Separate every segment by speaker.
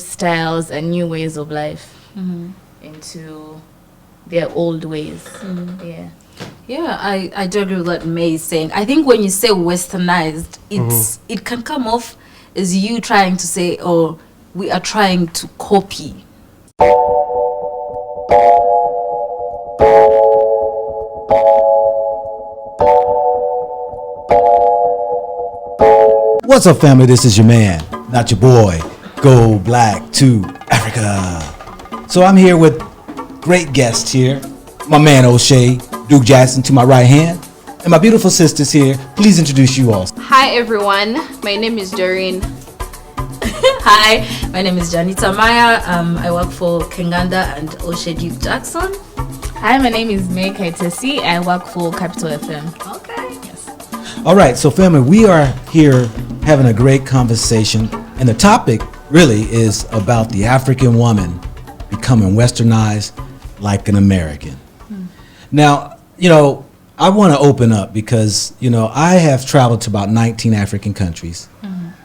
Speaker 1: styles and new ways of life into their old ways.
Speaker 2: Yeah, I do agree with what May is saying. I think when you say westernized, it can come off as you trying to say, oh, we are trying to copy.
Speaker 3: What's up, family? This is your man, not your boy, Go Black to Africa. So I'm here with great guests here. My man, Oshay Duke Jackson to my right hand. And my beautiful sisters here. Please introduce you all.
Speaker 4: Hi, everyone. My name is Doreen.
Speaker 2: Hi, my name is Janita Maya. I work for Kenganda and Oshay Duke Jackson.
Speaker 1: Hi, my name is May Kaitesi. I work for Capital FM.
Speaker 2: Okay.
Speaker 1: Yes.
Speaker 3: All right, so family, we are here having a great conversation. And the topic really is about the African woman becoming westernized like an American. Now, I want to open up because, I have traveled to about 19 African countries.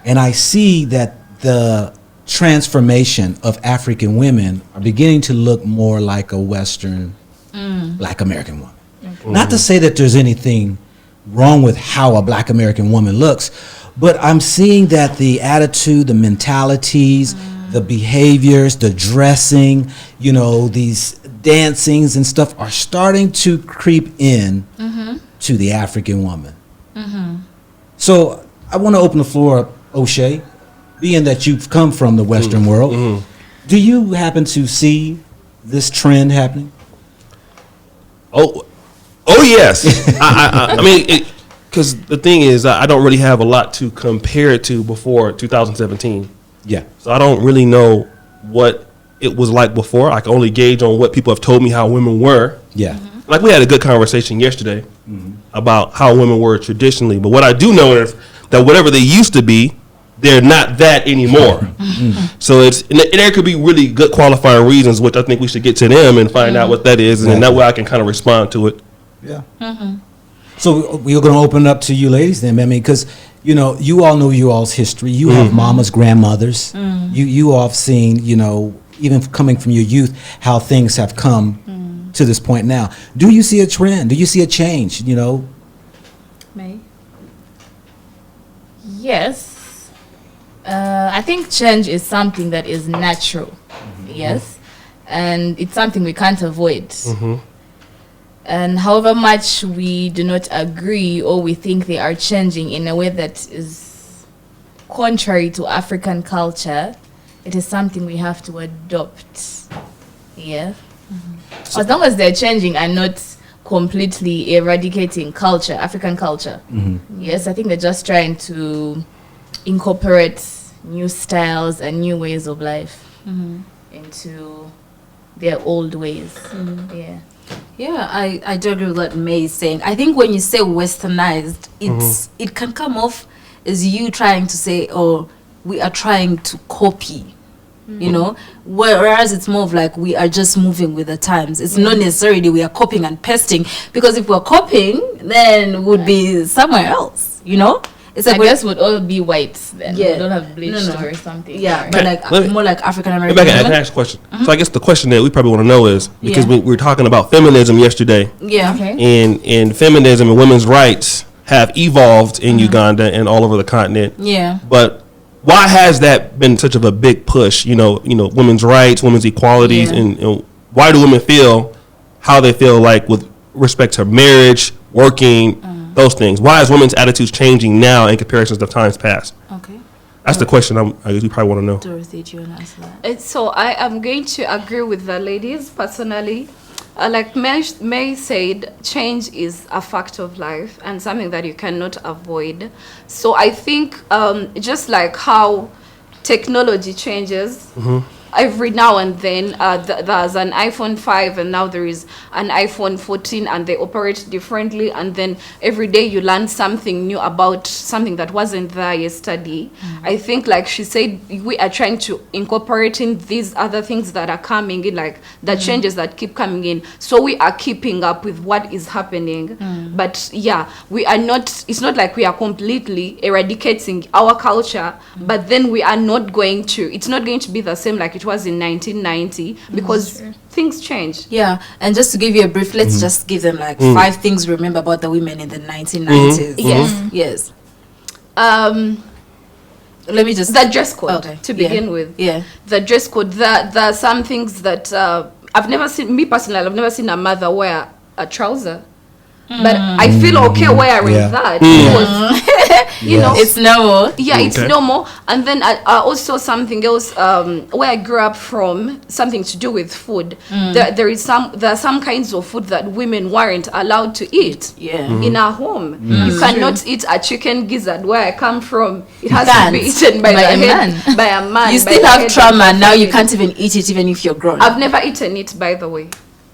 Speaker 3: And I see that the transformation of African women are beginning to look more like a Western Black American woman. Not to say that there's anything wrong with how a Black American woman looks, but I'm seeing that the attitude, the mentalities, the behaviors, the dressing, these dancings and stuff are starting to creep in to the African woman. So I want to open the floor up, Oshay, being that you've come from the Western world. Do you happen to see this trend happening?
Speaker 5: Oh yes. I mean, because the thing is, I don't really have a lot to compare it to before 2017.
Speaker 3: Yeah.
Speaker 5: So I don't really know what it was like before. I can only gauge on what people have told me how women were.
Speaker 3: Yeah.
Speaker 5: Like we had a good conversation yesterday about how women were traditionally. But what I do know is that whatever they used to be, they're not that anymore. So there could be really good qualifying reasons, which I think we should get to them and find out what that is. And then that way I can kind of respond to it.
Speaker 3: Yeah. So we're going to open it up to you ladies then, because, you all know you all's history. You have mamas, grandmothers. You all have seen, even coming from your youth, how things have come to this point now. Do you see a trend? Do you see a change,
Speaker 2: May?
Speaker 1: Yes. I think change is something that is natural. Yes. And it's something we can't avoid. And however much we do not agree or we think they are changing in a way that is contrary to African culture, it is something we have to adopt. Yeah. So as long as they're changing and not completely eradicating culture, African culture. Yes, I think they're just trying to incorporate new styles and new ways of life into their old ways. Yeah.
Speaker 2: Yeah, I do agree with what May is saying. I think when you say westernized, it can come off as you trying to say, oh, we are trying to copy, whereas it's more of like we are just moving with the times. It's not necessarily we are copying and pasting, because if we're copying, then would be somewhere else, It's like
Speaker 1: I guess would all be white then.
Speaker 2: Yeah.
Speaker 1: We don't have bleached or something.
Speaker 2: Yeah,
Speaker 1: Right.
Speaker 2: but more like African American.
Speaker 5: Maybe I can ask a question. So I guess the question that we probably want to know is, because we were talking about feminism yesterday,
Speaker 1: Okay.
Speaker 5: and feminism and women's rights have evolved in Uganda and all over the continent.
Speaker 2: Yeah.
Speaker 5: But why has that been such of a big push? Women's rights, women's equalities, and why do women feel how they feel like with respect to marriage, working, those things? Why is women's attitudes changing now in comparison to times past?
Speaker 2: Okay.
Speaker 5: That's the question I guess we probably want to know.
Speaker 2: Dorothy, do you want to answer that?
Speaker 4: So I am going to agree with the ladies personally. Like May said, change is a fact of life and something that you cannot avoid. So I think just like how technology changes, every now and then there's an iPhone 5 and now there is an iPhone 14 and they operate differently, and then every day you learn something new about something that wasn't there yesterday. I think, like she said, we are trying to incorporate in these other things that are coming in, like the changes that keep coming in, so we are keeping up with what is happening. But yeah, we are not, it's not like we are completely eradicating our culture, but then we are not going to, it's not going to be the same like it was in 1990, because things change.
Speaker 2: Yeah, and just to give you a brief, let's just give them like 5 things we remember about the women in the 1990s. Yes. Let me just,
Speaker 4: the dress code,
Speaker 2: okay,
Speaker 4: to begin with.
Speaker 2: Yeah.
Speaker 4: The dress code, there are some things that I've never seen, me personally, I've never seen a mother wear a trouser. But I feel okay wearing that, because you know,
Speaker 2: it's normal.
Speaker 4: Yeah, it's normal. And then also something else, where I grew up from, something to do with food. There are some kinds of food that women weren't allowed to eat in our home. You cannot eat a chicken gizzard. Where I come from, it has to be eaten by a man.
Speaker 2: You still have trauma now. You can't even eat it, even if you're grown.
Speaker 4: I've never eaten it, by the way.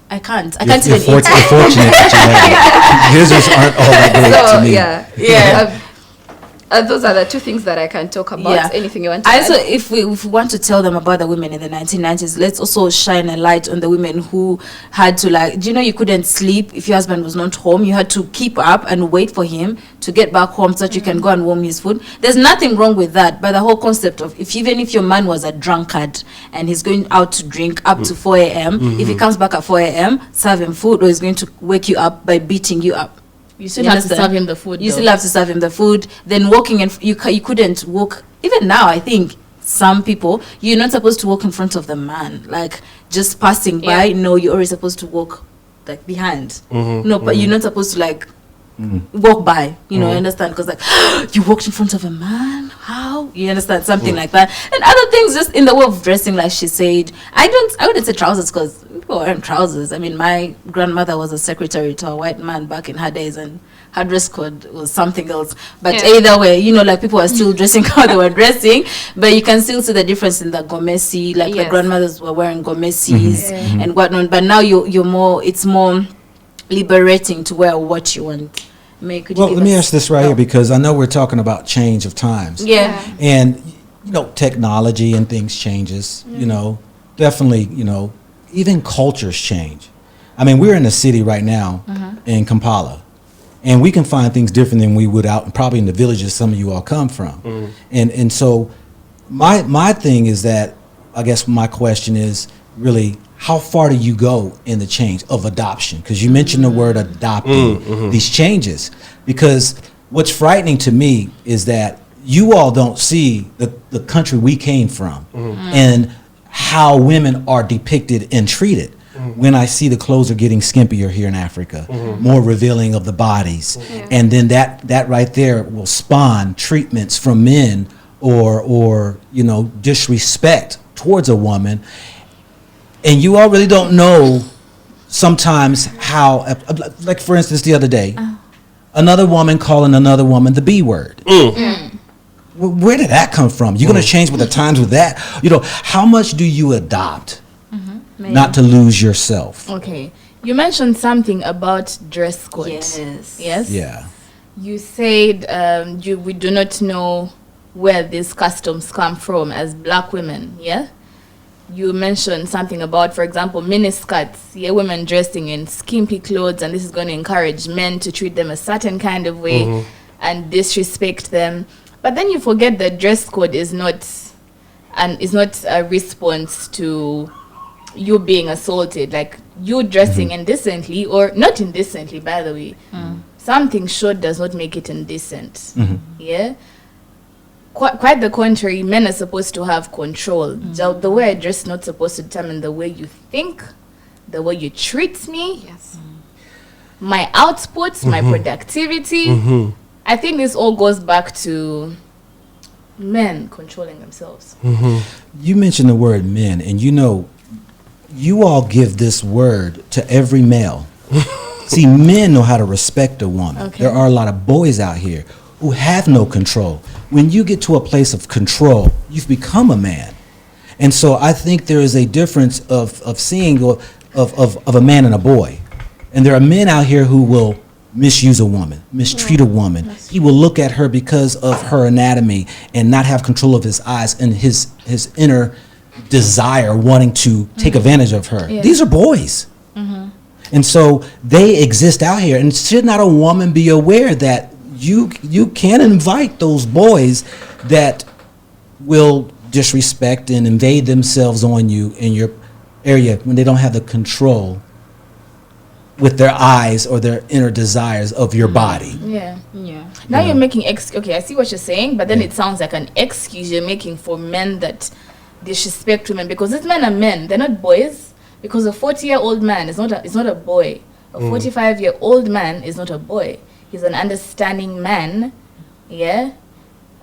Speaker 2: I can't
Speaker 3: You're
Speaker 2: even eat.
Speaker 3: fortunate that you have it. Gizzards aren't all that great to me.
Speaker 4: Yeah. Those are the 2 things that I can talk about.
Speaker 2: Yeah.
Speaker 4: Anything you want to add?
Speaker 2: Also, if we want to tell them about the women in the 1990s, let's also shine a light on the women who had to, like, do you know, you couldn't sleep if your husband was not home. You had to keep up and wait for him to get back home so that you can go and warm his food. There's nothing wrong with that, but the whole concept of, even if your man was a drunkard and he's going out to drink up to 4 a.m., if he comes back at 4 a.m., serve him food, or he's going to wake you up by beating you up.
Speaker 1: You still have to serve him the food.
Speaker 2: You still have to serve him the food. Then walking, and you couldn't walk. Even now, I think some people, you're not supposed to walk in front of the man, like just passing by. No, you're always supposed to walk like behind. No, but you're not supposed to like walk by. You know, understand? Because like you walked in front of a man. How? You understand? Something like that. And other things, just in the way of dressing, like she said. I wouldn't say trousers, because people wearing trousers. I mean, my grandmother was a secretary to a white man back in her days, and her dress code was something else. But either way, you know, like people are still dressing how they were dressing, but you can still see the difference in the gomesi. Like the grandmothers were wearing gomesis and whatnot. But now you're more. It's more liberating to wear what you want.
Speaker 3: Well, let me ask this right here, because I know we're talking about change of times. And, you know, technology and things changes, you know, definitely, you know, even cultures change. I mean, we're in a city right now in Kampala, and we can find things different than we would out probably in the villages some of you all come from. And so my thing is that, I guess my question is really, how far do you go in the change of adoption? Because you mentioned the word adopting these changes. Because what's frightening to me is that you all don't see the country we came from and how women are depicted and treated. When I see the clothes are getting skimpier here in Africa, more revealing of the bodies. And then that right there will spawn treatments from men or you know, disrespect towards a woman. And you all really don't know sometimes how, like for instance, the other day, another woman calling another woman the B word. Where did that come from? You're going to change with the times with that? You know, how much do you adopt not to lose yourself?
Speaker 1: Okay. You mentioned something about dress code.
Speaker 2: Yes.
Speaker 3: Yeah.
Speaker 1: You said we do not know where these customs come from as black women, yeah? You mentioned something about, for example, miniskirts, women dressing in skimpy clothes, and this is going to encourage men to treat them a certain kind of way and disrespect them. But then you forget that dress code is not a response to you being assaulted, like you dressing indecently, or not indecently, by the way. Something short does not make it indecent. Yeah. Quite the contrary, men are supposed to have control. The way I dress is not supposed to determine the way you think, the way you treat me, my outputs, my productivity. I think this all goes back to men controlling themselves.
Speaker 3: You mentioned the word men, and you know, you all give this word to every male. See, men know how to respect a woman. There are a lot of boys out here who have no control. When you get to a place of control, you've become a man. And so I think there is a difference of seeing of a man and a boy. And there are men out here who will misuse a woman, mistreat a woman. He will look at her because of her anatomy and not have control of his eyes and his inner desire wanting to take advantage of her.
Speaker 1: Yeah.
Speaker 3: These are boys. And so they exist out here. And should not a woman be aware that you can invite those boys that will disrespect and invade themselves on you in your area when they don't have the control with their eyes or their inner desires of your body.
Speaker 1: Yeah.
Speaker 2: Yeah.
Speaker 1: Now you're making okay, I see what you're saying, but then it sounds like an excuse you're making for men that disrespect women, because these men are men, they're not boys. Because a 40-year-old man is not a boy. A 45-year-old man is not a boy. He's an understanding man, yeah,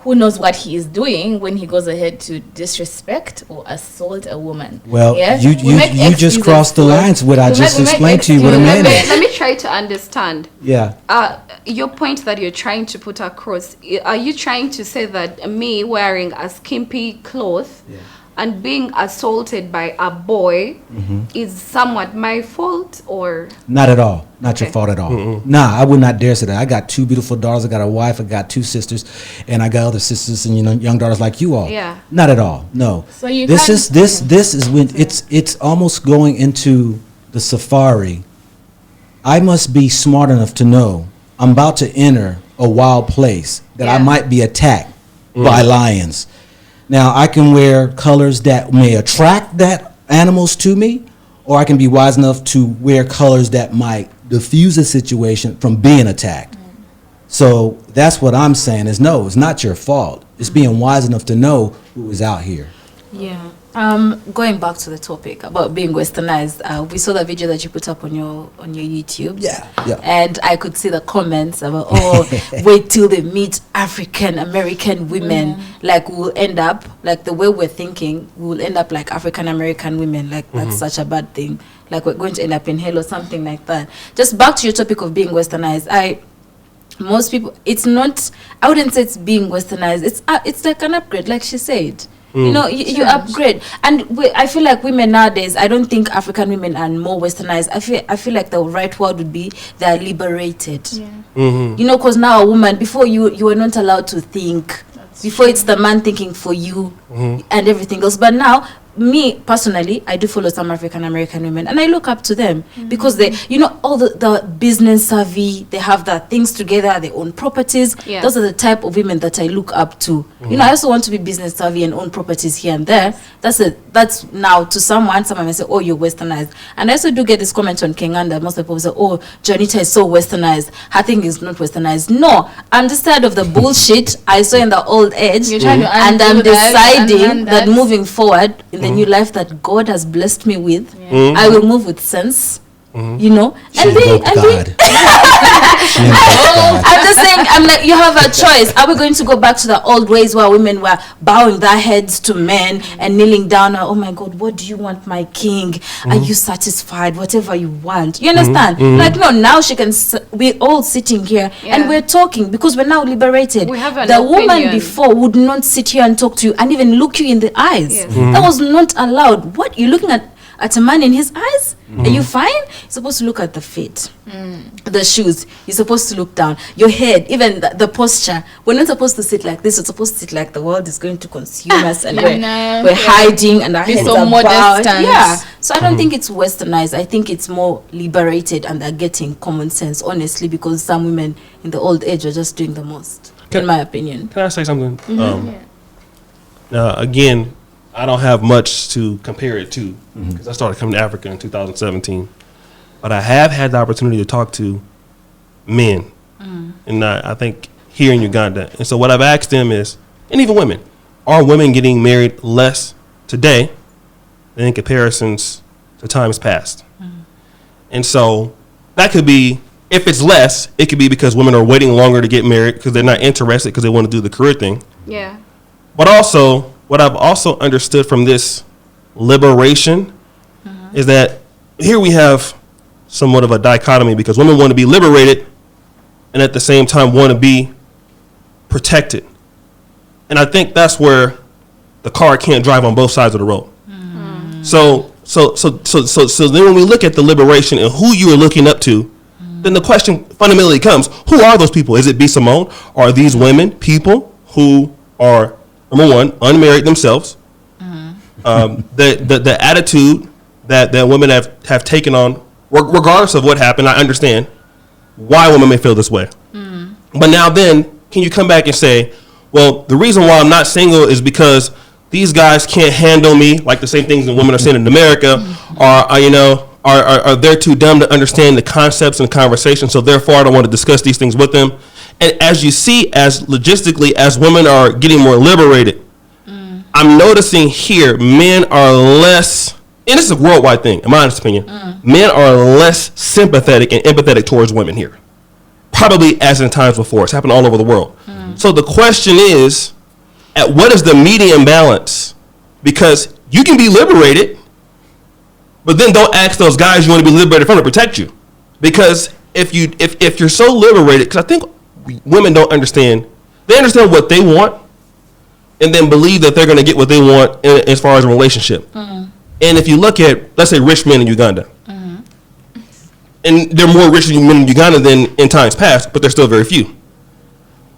Speaker 1: who knows what he is doing when he goes ahead to disrespect or assault a woman.
Speaker 3: Well,
Speaker 1: yeah?
Speaker 3: you just crossed the lines. What I just explained to you what a man is.
Speaker 4: Let me try to understand.
Speaker 3: Yeah.
Speaker 4: Your point that you're trying to put across, are you trying to say that me wearing a skimpy cloth and being assaulted by a boy is somewhat my fault, or?
Speaker 3: Not at all. Not your fault at all. Nah, I would not dare say that. I got 2 beautiful daughters. I got a wife. I got 2 sisters, and I got other sisters and young daughters like you all.
Speaker 4: Yeah.
Speaker 3: Not at all. No.
Speaker 1: So you
Speaker 3: this
Speaker 1: can't-
Speaker 3: is when it's almost going into the safari. I must be smart enough to know I'm about to enter a wild place that I might be attacked by lions. Now, I can wear colors that may attract that animals to me, or I can be wise enough to wear colors that might diffuse a situation from being attacked. So that's what I'm saying is no, it's not your fault. It's being wise enough to know who is out here.
Speaker 2: Yeah. Going back to the topic about being westernized, we saw the video that you put up on your YouTube.
Speaker 3: Yeah, yeah.
Speaker 2: And I could see the comments about, wait till they meet African American women. Like we'll end up, like the way we're thinking, we'll end up like African American women. Like that's such a bad thing. Like we're going to end up in hell or something like that. Just back to your topic of being westernized. Most people, it's not, I wouldn't say it's being westernized. It's like an upgrade, like she said. You know, you upgrade. And I feel like women nowadays, I don't think African women are more westernized. I feel like the right word would be they're liberated. You know, because now a woman, before you were not allowed to think. Before it's the man thinking for you and everything else. But now, me personally, I do follow some African American women, and I look up to them because they, you know, all the business savvy, they have their things together, they own properties.
Speaker 4: Yeah.
Speaker 2: Those are the type of women that I look up to. You know, I also want to be business savvy and own properties here and there. That's now to someone may say, oh, you're westernized. And I also do get this comment on Kenganda. Most people say, oh, Janita is so westernized. Her thing is not westernized. No, I'm just tired of the bullshit I saw in the old age.
Speaker 1: You're trying to
Speaker 2: and I'm
Speaker 1: undo that,
Speaker 2: deciding
Speaker 1: unlearn
Speaker 2: that
Speaker 1: that.
Speaker 2: moving forward in the new life that God has blessed me with, I will move with sense. You know,
Speaker 3: She invoked God. She invoked God.
Speaker 2: I'm just saying, I'm like, you have a choice. Are we going to go back to the old ways where women were bowing their heads to men and kneeling down? Oh my God, what do you want, my king? Are you satisfied? Whatever you want. You understand? Like, no, now she can, we're all sitting here and we're talking because we're now liberated.
Speaker 4: We have an
Speaker 2: the woman
Speaker 4: opinion.
Speaker 2: before would not sit here and talk to you and even look you in the eyes.
Speaker 4: Yes.
Speaker 2: That was not allowed. What? You're looking at a man in his eyes? Are you fine? You're supposed to look at the feet, the shoes. You're supposed to look down. Your head, even the posture. We're not supposed to sit like this. We're supposed to sit like the world is going to consume us and we're hiding and our
Speaker 1: Be
Speaker 2: heads
Speaker 1: so
Speaker 2: are
Speaker 1: modest
Speaker 2: bowed.
Speaker 1: and-
Speaker 2: Yeah. So I don't think it's westernized. I think it's more liberated and they're getting common sense, honestly, because some women in the old age are just doing the most, in my opinion.
Speaker 5: Can I say something? Now, again, I don't have much to compare it to because I started coming to Africa in 2017. But I have had the opportunity to talk to men, and I think here in Uganda. And so what I've asked them is, and even women, are women getting married less today than in comparisons to times past? And so that could be, if it's less, it could be because women are waiting longer to get married because they're not interested because they want to do the career thing.
Speaker 4: Yeah.
Speaker 5: But also, what I've also understood from this liberation is that here we have somewhat of a dichotomy because women want to be liberated and at the same time want to be protected. And I think that's where the car can't drive on both sides of the road. So then when we look at the liberation and who you are looking up to, then the question fundamentally comes, who are those people? Is it B. Simone? Are these women people who are, number one, unmarried themselves? The attitude that women have taken on, regardless of what happened, I understand why women may feel this way. But now then, can you come back and say, well, the reason why I'm not single is because these guys can't handle me, like the same things that women are saying in America, are they're too dumb to understand the concepts and conversations, so therefore I don't want to discuss these things with them. And as you see, as logistically, as women are getting more liberated, I'm noticing here men are less, and this is a worldwide thing, in my honest opinion, men are less sympathetic and empathetic towards women here. Probably as in times before. It's happened all over the world. So the question is, at what is the medium balance? Because you can be liberated, but then don't ask those guys you want to be liberated from to protect you. Because if you're so liberated, because I think women don't understand, they understand what they want and then believe that they're going to get what they want as far as a relationship. And if you look at, let's say, rich men in Uganda, and there are more rich men in Uganda than in times past, but there's still very few.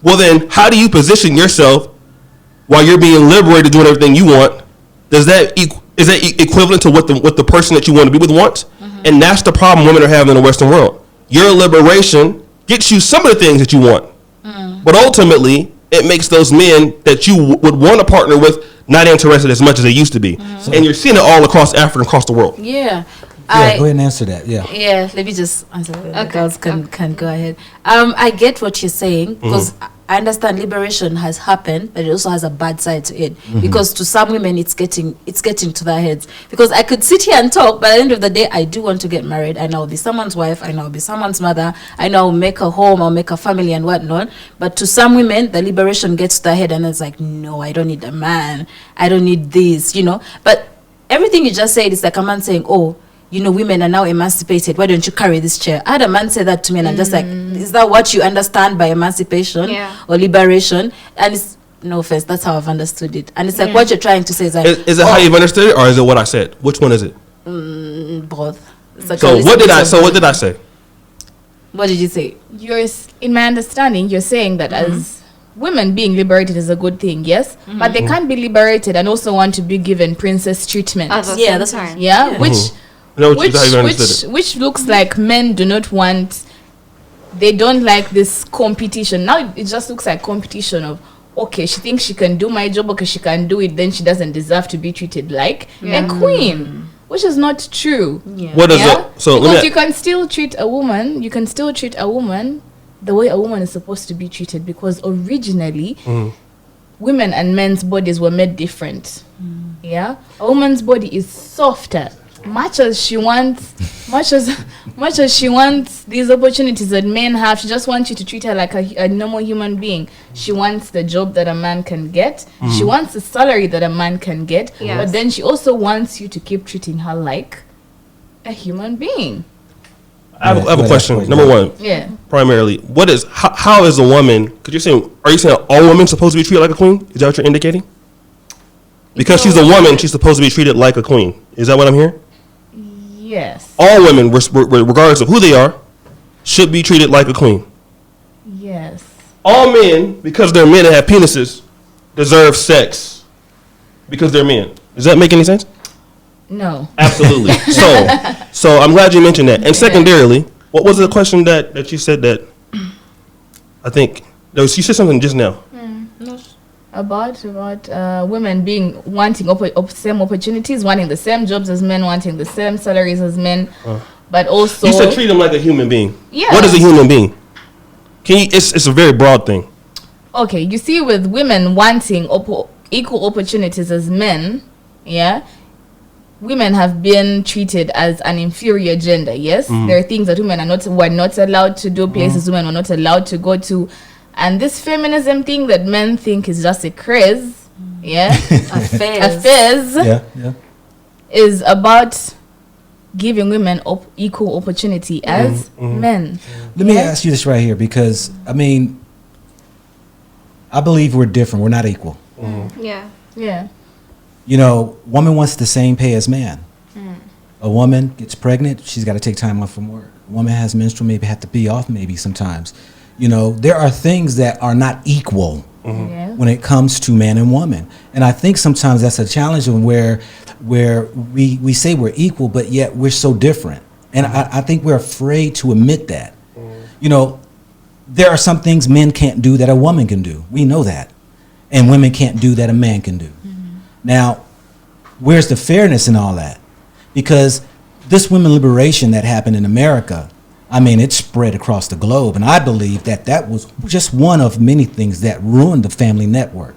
Speaker 5: Well then, how do you position yourself while you're being liberated doing everything you want? Is that equivalent to what the person that you want to be with wants? And that's the problem women are having in the Western world. Your liberation gets you some of the things that you want, but ultimately it makes those men that you would want to partner with not interested as much as they used to be. And you're seeing it all across Africa and across the world.
Speaker 3: Yeah, go ahead and answer that. Yeah,
Speaker 2: let me just answer that. Okay. Girls can go ahead. I get what you're saying, because I understand liberation has happened, but it also has a bad side to it. Because to some women, it's getting to their heads. Because I could sit here and talk, but at the end of the day, I do want to get married. I know I'll be someone's wife. I know I'll be someone's mother. I know I'll make a home. I'll make a family and whatnot. But to some women, the liberation gets to their head, and it's like, no, I don't need a man. I don't need this, But everything you just said is like a man saying, oh, women are now emancipated. Why don't you carry this chair? I had a man say that to me, and I'm just like, is that what you understand by emancipation or liberation? And it's, no offense, that's how I've understood it. And it's like, what you're trying to say is like,
Speaker 5: is it how you've understood it, or is it what I said? Which one is it?
Speaker 2: Both. Like
Speaker 5: so what did I say?
Speaker 2: What did you say?
Speaker 1: In my understanding, you're saying that as women being liberated is a good thing, yes? But they can't be liberated and also want to be given princess treatment.
Speaker 2: That's right.
Speaker 1: Yeah, which looks like men do not want, they don't like this competition. Now it just looks like competition of, okay, she thinks she can do my job, okay, she can do it, then she doesn't deserve to be treated like a queen, which is not true.
Speaker 5: What is it? So
Speaker 1: because you can still treat a woman the way a woman is supposed to be treated, because originally women and men's bodies were made different. A woman's body is softer. Much as she wants these opportunities that men have, she just wants you to treat her like a normal human being. She wants the job that a man can get. She wants the salary that a man can get. But then she also wants you to keep treating her like a human being.
Speaker 5: I have a question. Number one, primarily, how is a woman? Are you saying all women supposed to be treated like a queen? Is that what you're indicating? Because she's a woman, she's supposed to be treated like a queen. Is that what I'm hearing?
Speaker 1: Yes.
Speaker 5: All women, regardless of who they are, should be treated like a queen.
Speaker 1: Yes.
Speaker 5: All men, because they're men and have penises, deserve sex because they're men. Does that make any sense?
Speaker 1: No.
Speaker 5: Absolutely. So I'm glad you mentioned that. And secondarily, what was the question that you said that I think you said something just now.
Speaker 1: About women wanting same opportunities, wanting the same jobs as men, wanting the same salaries as men, but also
Speaker 5: you said treat them like a human being.
Speaker 1: Yeah.
Speaker 5: What is a human being? It's a very broad thing.
Speaker 1: Okay, you see, with women wanting equal opportunities as men, women have been treated as an inferior gender. Yes, there are things that women were not allowed to do, places women were not allowed to go to. And this feminism thing that men think is just a craze, a phase, is about giving women equal opportunity as men.
Speaker 3: Let me ask you this right here, because, I mean, I believe we're different. We're not equal.
Speaker 4: Yeah.
Speaker 3: You know, woman wants the same pay as man. A woman gets pregnant, she's got to take time off from work. A woman has menstrual, maybe have to be off maybe sometimes. You know, there are things that are not equal when it comes to man and woman. And I think sometimes that's a challenge where we say we're equal, but yet we're so different. And I think we're afraid to admit that. You know, there are some things men can't do that a woman can do. We know that. And women can't do that a man can do. Now, where's the fairness in all that? Because this women liberation that happened in America, I mean, it spread across the globe. And I believe that that was just one of many things that ruined the family network.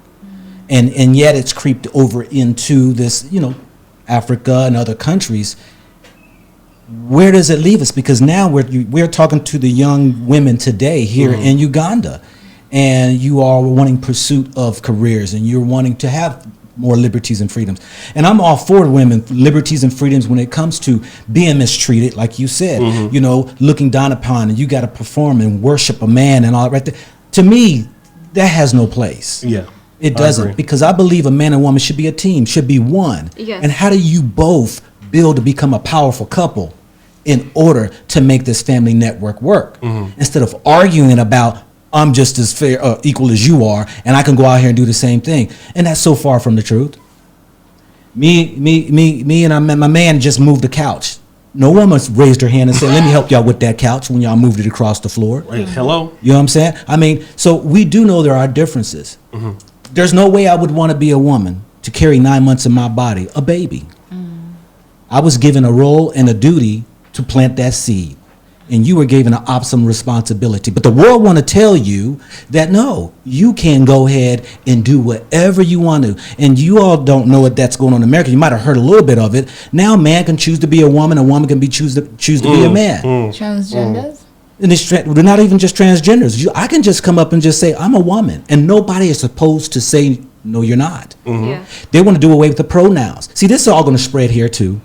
Speaker 3: And yet it's creeped over into this, you know, Africa and other countries. Where does it leave us? Because now we're talking to the young women today here in Uganda. And you are wanting pursuit of careers and you're wanting to have more liberties and freedoms. And I'm all for women, liberties and freedoms when it comes to being mistreated, like you said, you know, looking down upon, and you got to perform and worship a man and all that right there. To me, that has no place.
Speaker 5: Yeah.
Speaker 3: It doesn't, because I believe a man and woman should be a team, should be one.
Speaker 4: Yes.
Speaker 3: And how do you both build to become a powerful couple in order to make this family network work? Instead of arguing about, I'm just as fair, equal as you are, and I can go out here and do the same thing. And that's so far from the truth. Me and my man just moved the couch. No woman raised her hand and said, let me help y'all with that couch when y'all moved it across the floor.
Speaker 5: Wait, hello?
Speaker 3: You know what I'm saying? I mean, so we do know there are differences. There's no way I would want to be a woman to carry 9 months in my body, a baby. I was given a role and a duty to plant that seed. And you were given an awesome responsibility. But the world want to tell you that, no, you can go ahead and do whatever you want to. And you all don't know what that's going on in America. You might have heard a little bit of it. Now a man can choose to be a woman can choose to be a man.
Speaker 1: Transgenders?
Speaker 3: And they're not even just transgenders. I can just come up and just say, I'm a woman. And nobody is supposed to say, no, you're not.
Speaker 4: Yeah.
Speaker 3: They want to do away with the pronouns. See, this is all going to spread here too.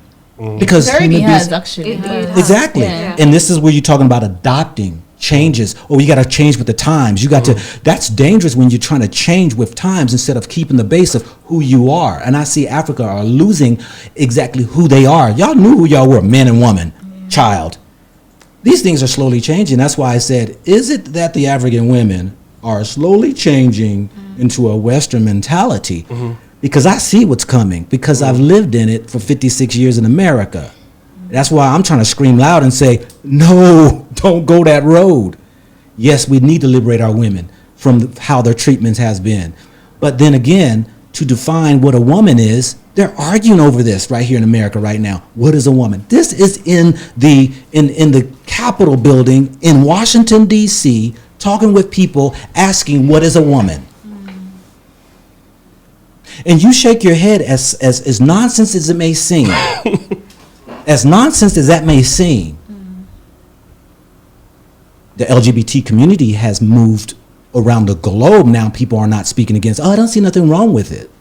Speaker 3: Because
Speaker 1: It already
Speaker 3: human
Speaker 1: has,
Speaker 3: beings-
Speaker 1: actually.
Speaker 3: Exactly.
Speaker 1: Yeah.
Speaker 3: And this is where you're talking about adopting changes. You got to change with the times. You got to, that's dangerous when you're trying to change with times instead of keeping the base of who you are. And I see Africa are losing exactly who they are. Y'all knew who y'all were, man and woman, child. These things are slowly changing. That's why I said, is it that the African women are slowly changing into a Western mentality? Because I see what's coming, because I've lived in it for 56 years in America. That's why I'm trying to scream loud and say, no, don't go that road. Yes, we need to liberate our women from how their treatment has been. But then again, to define what a woman is, they're arguing over this right here in America right now. What is a woman? This is in the Capitol building in Washington, D.C., talking with people, asking, what is a woman? And you shake your head as nonsense as it may seem. As nonsense as that may seem, the LGBT community has moved around the globe. Now people are not speaking against, I don't see nothing wrong with it.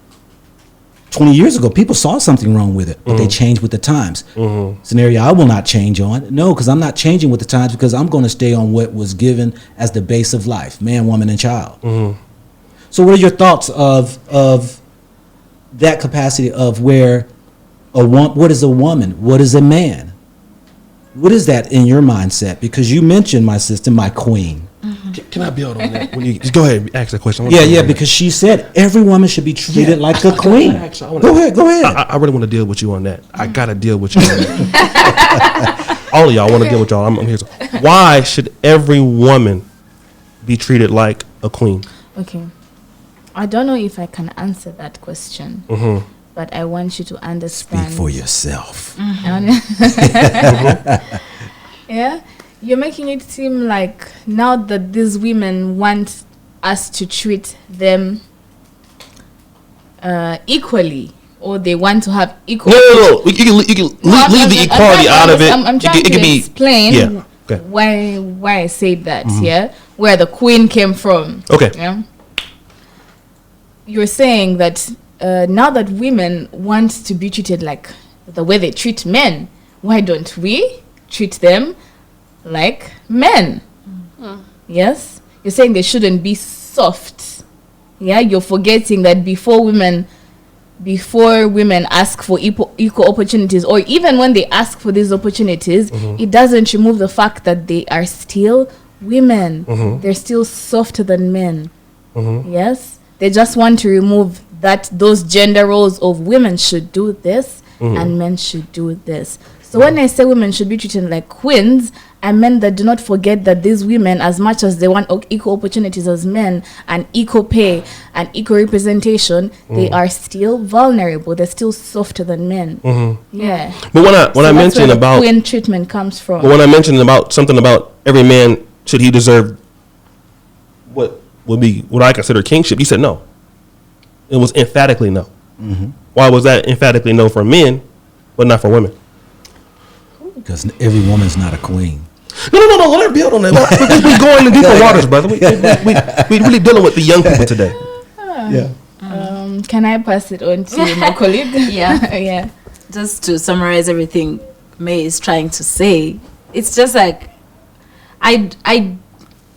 Speaker 3: 20 years ago, people saw something wrong with it, but they changed with the times. Scenario I will not change on. No, because I'm not changing with the times, because I'm going to stay on what was given as the base of life, man, woman, and child. So what are your thoughts of that capacity of where what is a woman? What is a man? What is that in your mindset? Because you mentioned, my sister, my queen.
Speaker 5: Can I build on that? When you just go ahead and ask that question.
Speaker 3: Yeah, because she said every woman should be treated like a queen. Go ahead.
Speaker 5: I really want to deal with you on that. I got to deal with you on that. All of y'all want to deal with y'all. I'm here. Why should every woman be treated like a queen?
Speaker 1: Okay. I don't know if I can answer that question, but I want you to understand.
Speaker 3: Speak for yourself.
Speaker 1: Yeah, you're making it seem like now that these women want us to treat them equally, or they want to have equal.
Speaker 5: No. You can leave the equality out of it.
Speaker 1: I'm trying to explain why I say that. Yeah, where the queen came from.
Speaker 5: Okay.
Speaker 1: Yeah. You're saying that now that women want to be treated like the way they treat men, why don't we treat them like men? Yes? You're saying they shouldn't be soft. Yeah? You're forgetting that before women before women ask for equal opportunities, or even when they ask for these opportunities, it doesn't remove the fact that they are still women. They're still softer than men. Yes, they just want to remove those gender roles of women should do this and men should do this. So when I say women should be treated like queens, I meant that do not forget that these women, as much as they want equal opportunities as men and equal pay and equal representation, they are still vulnerable. They're still softer than men. Yeah.
Speaker 5: But when I mentioned about
Speaker 1: queen treatment comes from.
Speaker 5: But when I mentioned about something about every man should he deserve what would be what I consider kingship, you said no. It was emphatically no. Why was that emphatically no for men, but not for women?
Speaker 3: Because every woman's not a queen.
Speaker 5: No. Let her build on that. We going in deeper waters, brother. We really dealing with the young people today.
Speaker 3: Yeah.
Speaker 1: Can I pass it on to my colleague?
Speaker 2: Yeah.
Speaker 1: Yeah.
Speaker 2: Just to summarize everything May is trying to say, it's just like I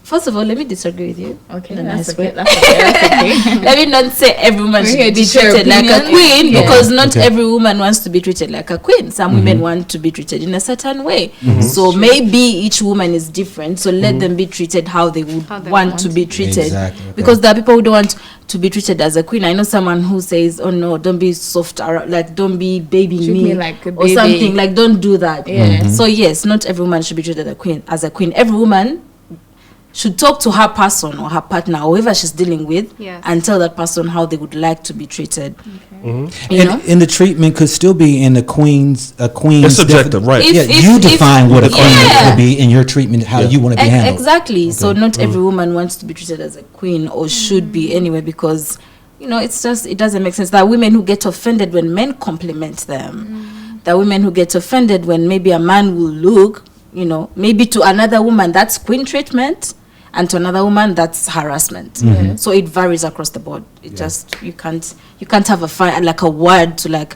Speaker 2: first of all, let me disagree with you.
Speaker 1: Okay,
Speaker 2: In a
Speaker 1: that's
Speaker 2: nice
Speaker 1: okay.
Speaker 2: way.
Speaker 1: That's okay.
Speaker 2: Let me not say every woman
Speaker 1: We're here
Speaker 2: should be
Speaker 1: to share
Speaker 2: treated like a
Speaker 1: opinions.
Speaker 2: queen,
Speaker 1: Yeah.
Speaker 2: because not
Speaker 3: Okay.
Speaker 2: every woman wants to be treated like a queen. Some women want to be treated in a certain way. So maybe each woman is different. So let them be treated how they would
Speaker 4: How they
Speaker 2: want to be treated.
Speaker 3: Exactly, okay.
Speaker 2: Because there are people who don't want to be treated as a queen. I know someone who says, "Oh no, don't be soft, like don't be babying
Speaker 1: Treat
Speaker 2: me,
Speaker 1: me like a
Speaker 2: or
Speaker 1: baby."
Speaker 2: something. Like don't do that."
Speaker 1: Yeah.
Speaker 2: So yes, not every woman should be treated as a queen. Every woman should talk to her person or her partner, whoever she's dealing with,
Speaker 4: Yes.
Speaker 2: and tell that person how they would like to be treated. You know?
Speaker 3: And the treatment could still be in a queen's.
Speaker 5: It's subjective, right?
Speaker 2: If-
Speaker 3: Yeah, you define what a queen
Speaker 2: yeah.
Speaker 3: would be in your treatment, how you want to be handled.
Speaker 2: Exactly. So not every woman wants to be treated as a queen, or should be anyway, because it's just, it doesn't make sense. There are women who get offended when men compliment them. There are women who get offended when maybe a man will look, maybe to another woman that's queen treatment, and to another woman that's harassment. So it varies across the board. It just, you can't have a word to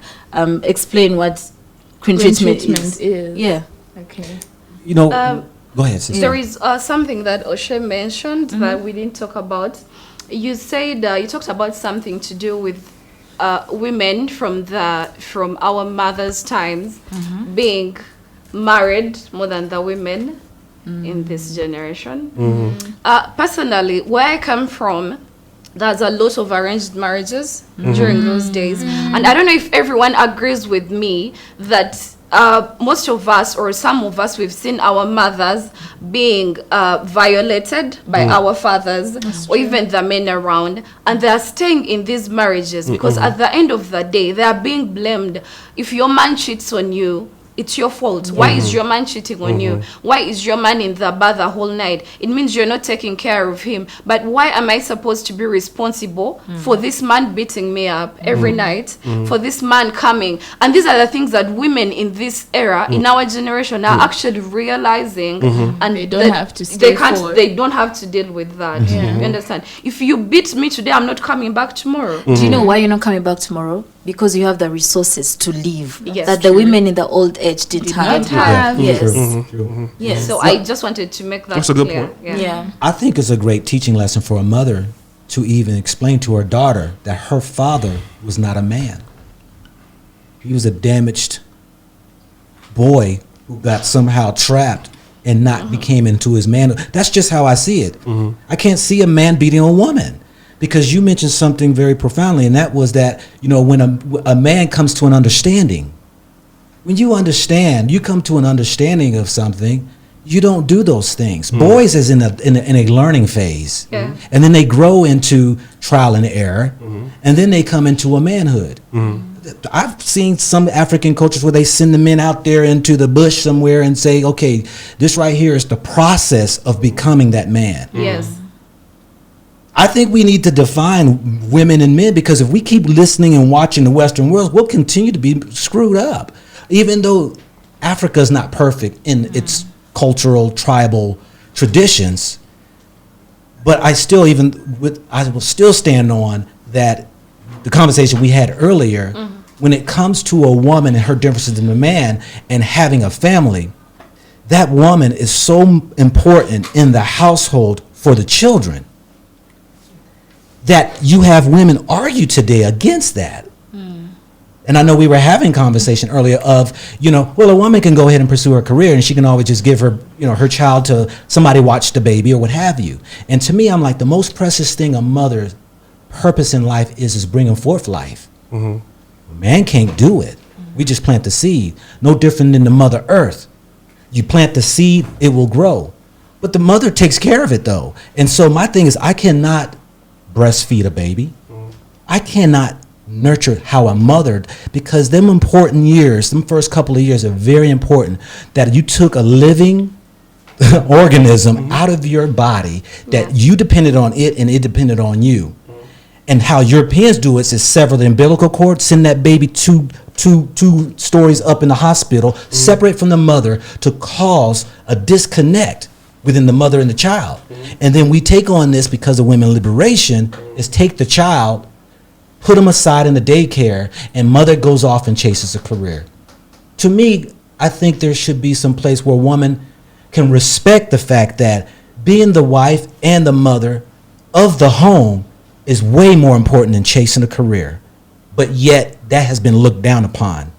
Speaker 2: explain what queen treatment is. Yeah.
Speaker 1: Okay.
Speaker 3: Go ahead, sister.
Speaker 4: There is something that Oshay mentioned that we didn't talk about. You said you talked about something to do with women from our mothers' times being married more than the women in this generation. Personally, where I come from, there's a lot of arranged marriages during those days, and I don't know if everyone agrees with me that most of us, or some of us, we've seen our mothers being violated by our fathers, or even the men around, and they are staying in these marriages because at the end of the day they are being blamed. If your man cheats on you, it's your fault. Why is your man cheating on you? Why is your man in the bar the whole night? It means you're not taking care of him. But why am I supposed to be responsible for this man beating me up every night? For this man coming? And these are the things that women in this era, in our generation, are actually realizing, and
Speaker 1: They don't have to stay forward.
Speaker 4: They don't have to deal with that. You understand? If you beat me today, I'm not coming back tomorrow.
Speaker 2: Do you know why you're not coming back tomorrow? Because you have the resources to live
Speaker 4: Yes,
Speaker 2: that the women in the old age didn't have.
Speaker 1: not have.
Speaker 2: Yes.
Speaker 3: True.
Speaker 2: Yes.
Speaker 4: So I just wanted to make that
Speaker 5: That's a good
Speaker 4: clear.
Speaker 5: point.
Speaker 2: Yeah.
Speaker 3: I think it's a great teaching lesson for a mother to even explain to her daughter that her father was not a man. He was a damaged boy who got somehow trapped and not became into his manhood. That's just how I see it. I can't see a man beating a woman, because you mentioned something very profoundly, and that was that, when a man comes to an understanding, when you understand, you come to an understanding of something, you don't do those things. Boys is in a learning phase,
Speaker 4: Yeah.
Speaker 3: and then they grow into trial and error, and then they come into a manhood. I've seen some African cultures where they send the men out there into the bush somewhere and say, okay, this right here is the process of becoming that man.
Speaker 4: Yes.
Speaker 3: I think we need to define women and men, because if we keep listening and watching the Western world, we'll continue to be screwed up. Even though Africa is not perfect in its cultural, tribal traditions, but I will still stand on that. The conversation we had earlier, when it comes to a woman and her differences in a man and having a family, that woman is so important in the household for the children, that you have women argue today against that. And I know we were having conversation earlier of, well, a woman can go ahead and pursue her career and she can always just give her, her child to somebody watch the baby or what have you. And to me, I'm like, the most precious thing a mother's purpose in life is bringing forth life. Man can't do it. We just plant the seed. No different than the Mother Earth. You plant the seed, it will grow. But the mother takes care of it, though. And so my thing is, I cannot breastfeed a baby. I cannot nurture how I'm mothered, because them important years, them first couple of years are very important, that you took a living organism out of your body, that you depended on it and it depended on you. And how Europeans do it is sever the umbilical cord, send that baby two stories up in the hospital, separate from the mother, to cause a disconnect within the mother and the child. And then we take on this, because of women liberation, is take the child, put them aside in the daycare, and mother goes off and chases a career. To me, I think there should be some place where woman can respect the fact that being the wife and the mother of the home is way more important than chasing a career. But yet that has been looked down upon.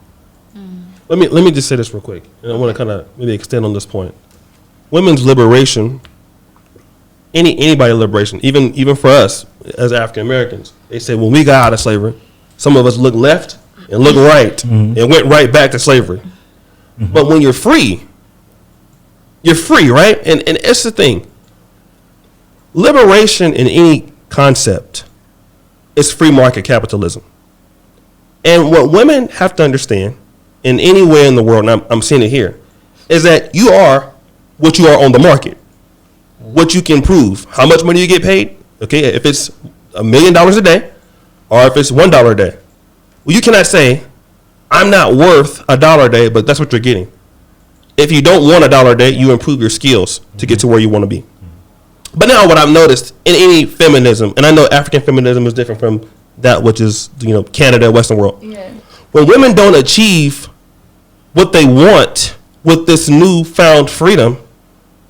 Speaker 5: Let me just say this real quick, and I want to kind of maybe extend on this point. Women's liberation, anybody liberation, even for us as African Americans, they say when we got out of slavery, some of us looked left and looked right and went right back to slavery. But when you're free, right? And it's the thing. Liberation in any concept is free market capitalism. And what women have to understand in any way in the world, and I'm seeing it here, is that you are what you are on the market. What you can prove, how much money you get paid, okay, if it's $1 million a day or if it's $1 a day. Well, you cannot say, I'm not worth $1 a day, but that's what you're getting. If you don't want $1 a day, you improve your skills to get to where you want to be. But now what I've noticed in any feminism, and I know African feminism is different from that which is, Canada, Western world. Yeah. When women don't achieve what they want with this newfound freedom,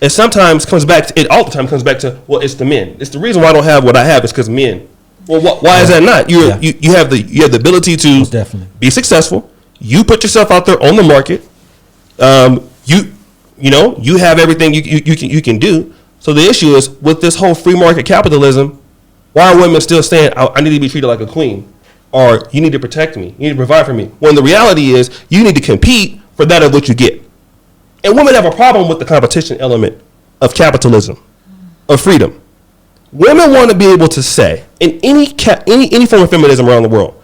Speaker 5: it sometimes comes back to, it all the time comes back to, well, it's the men. It's the reason why I don't have what I have is because men. Well, why is that not? You have the ability to be successful. You put yourself out there on the market. You have everything you can do. So the issue is with this whole free market capitalism, why are women still saying, I need to be treated like a queen, or you need to protect me, you need to provide for me? When the reality is you need to compete for that of what you get. And women have a problem with the competition element of capitalism, of freedom. Women want to be able to say, in any form of feminism around the world,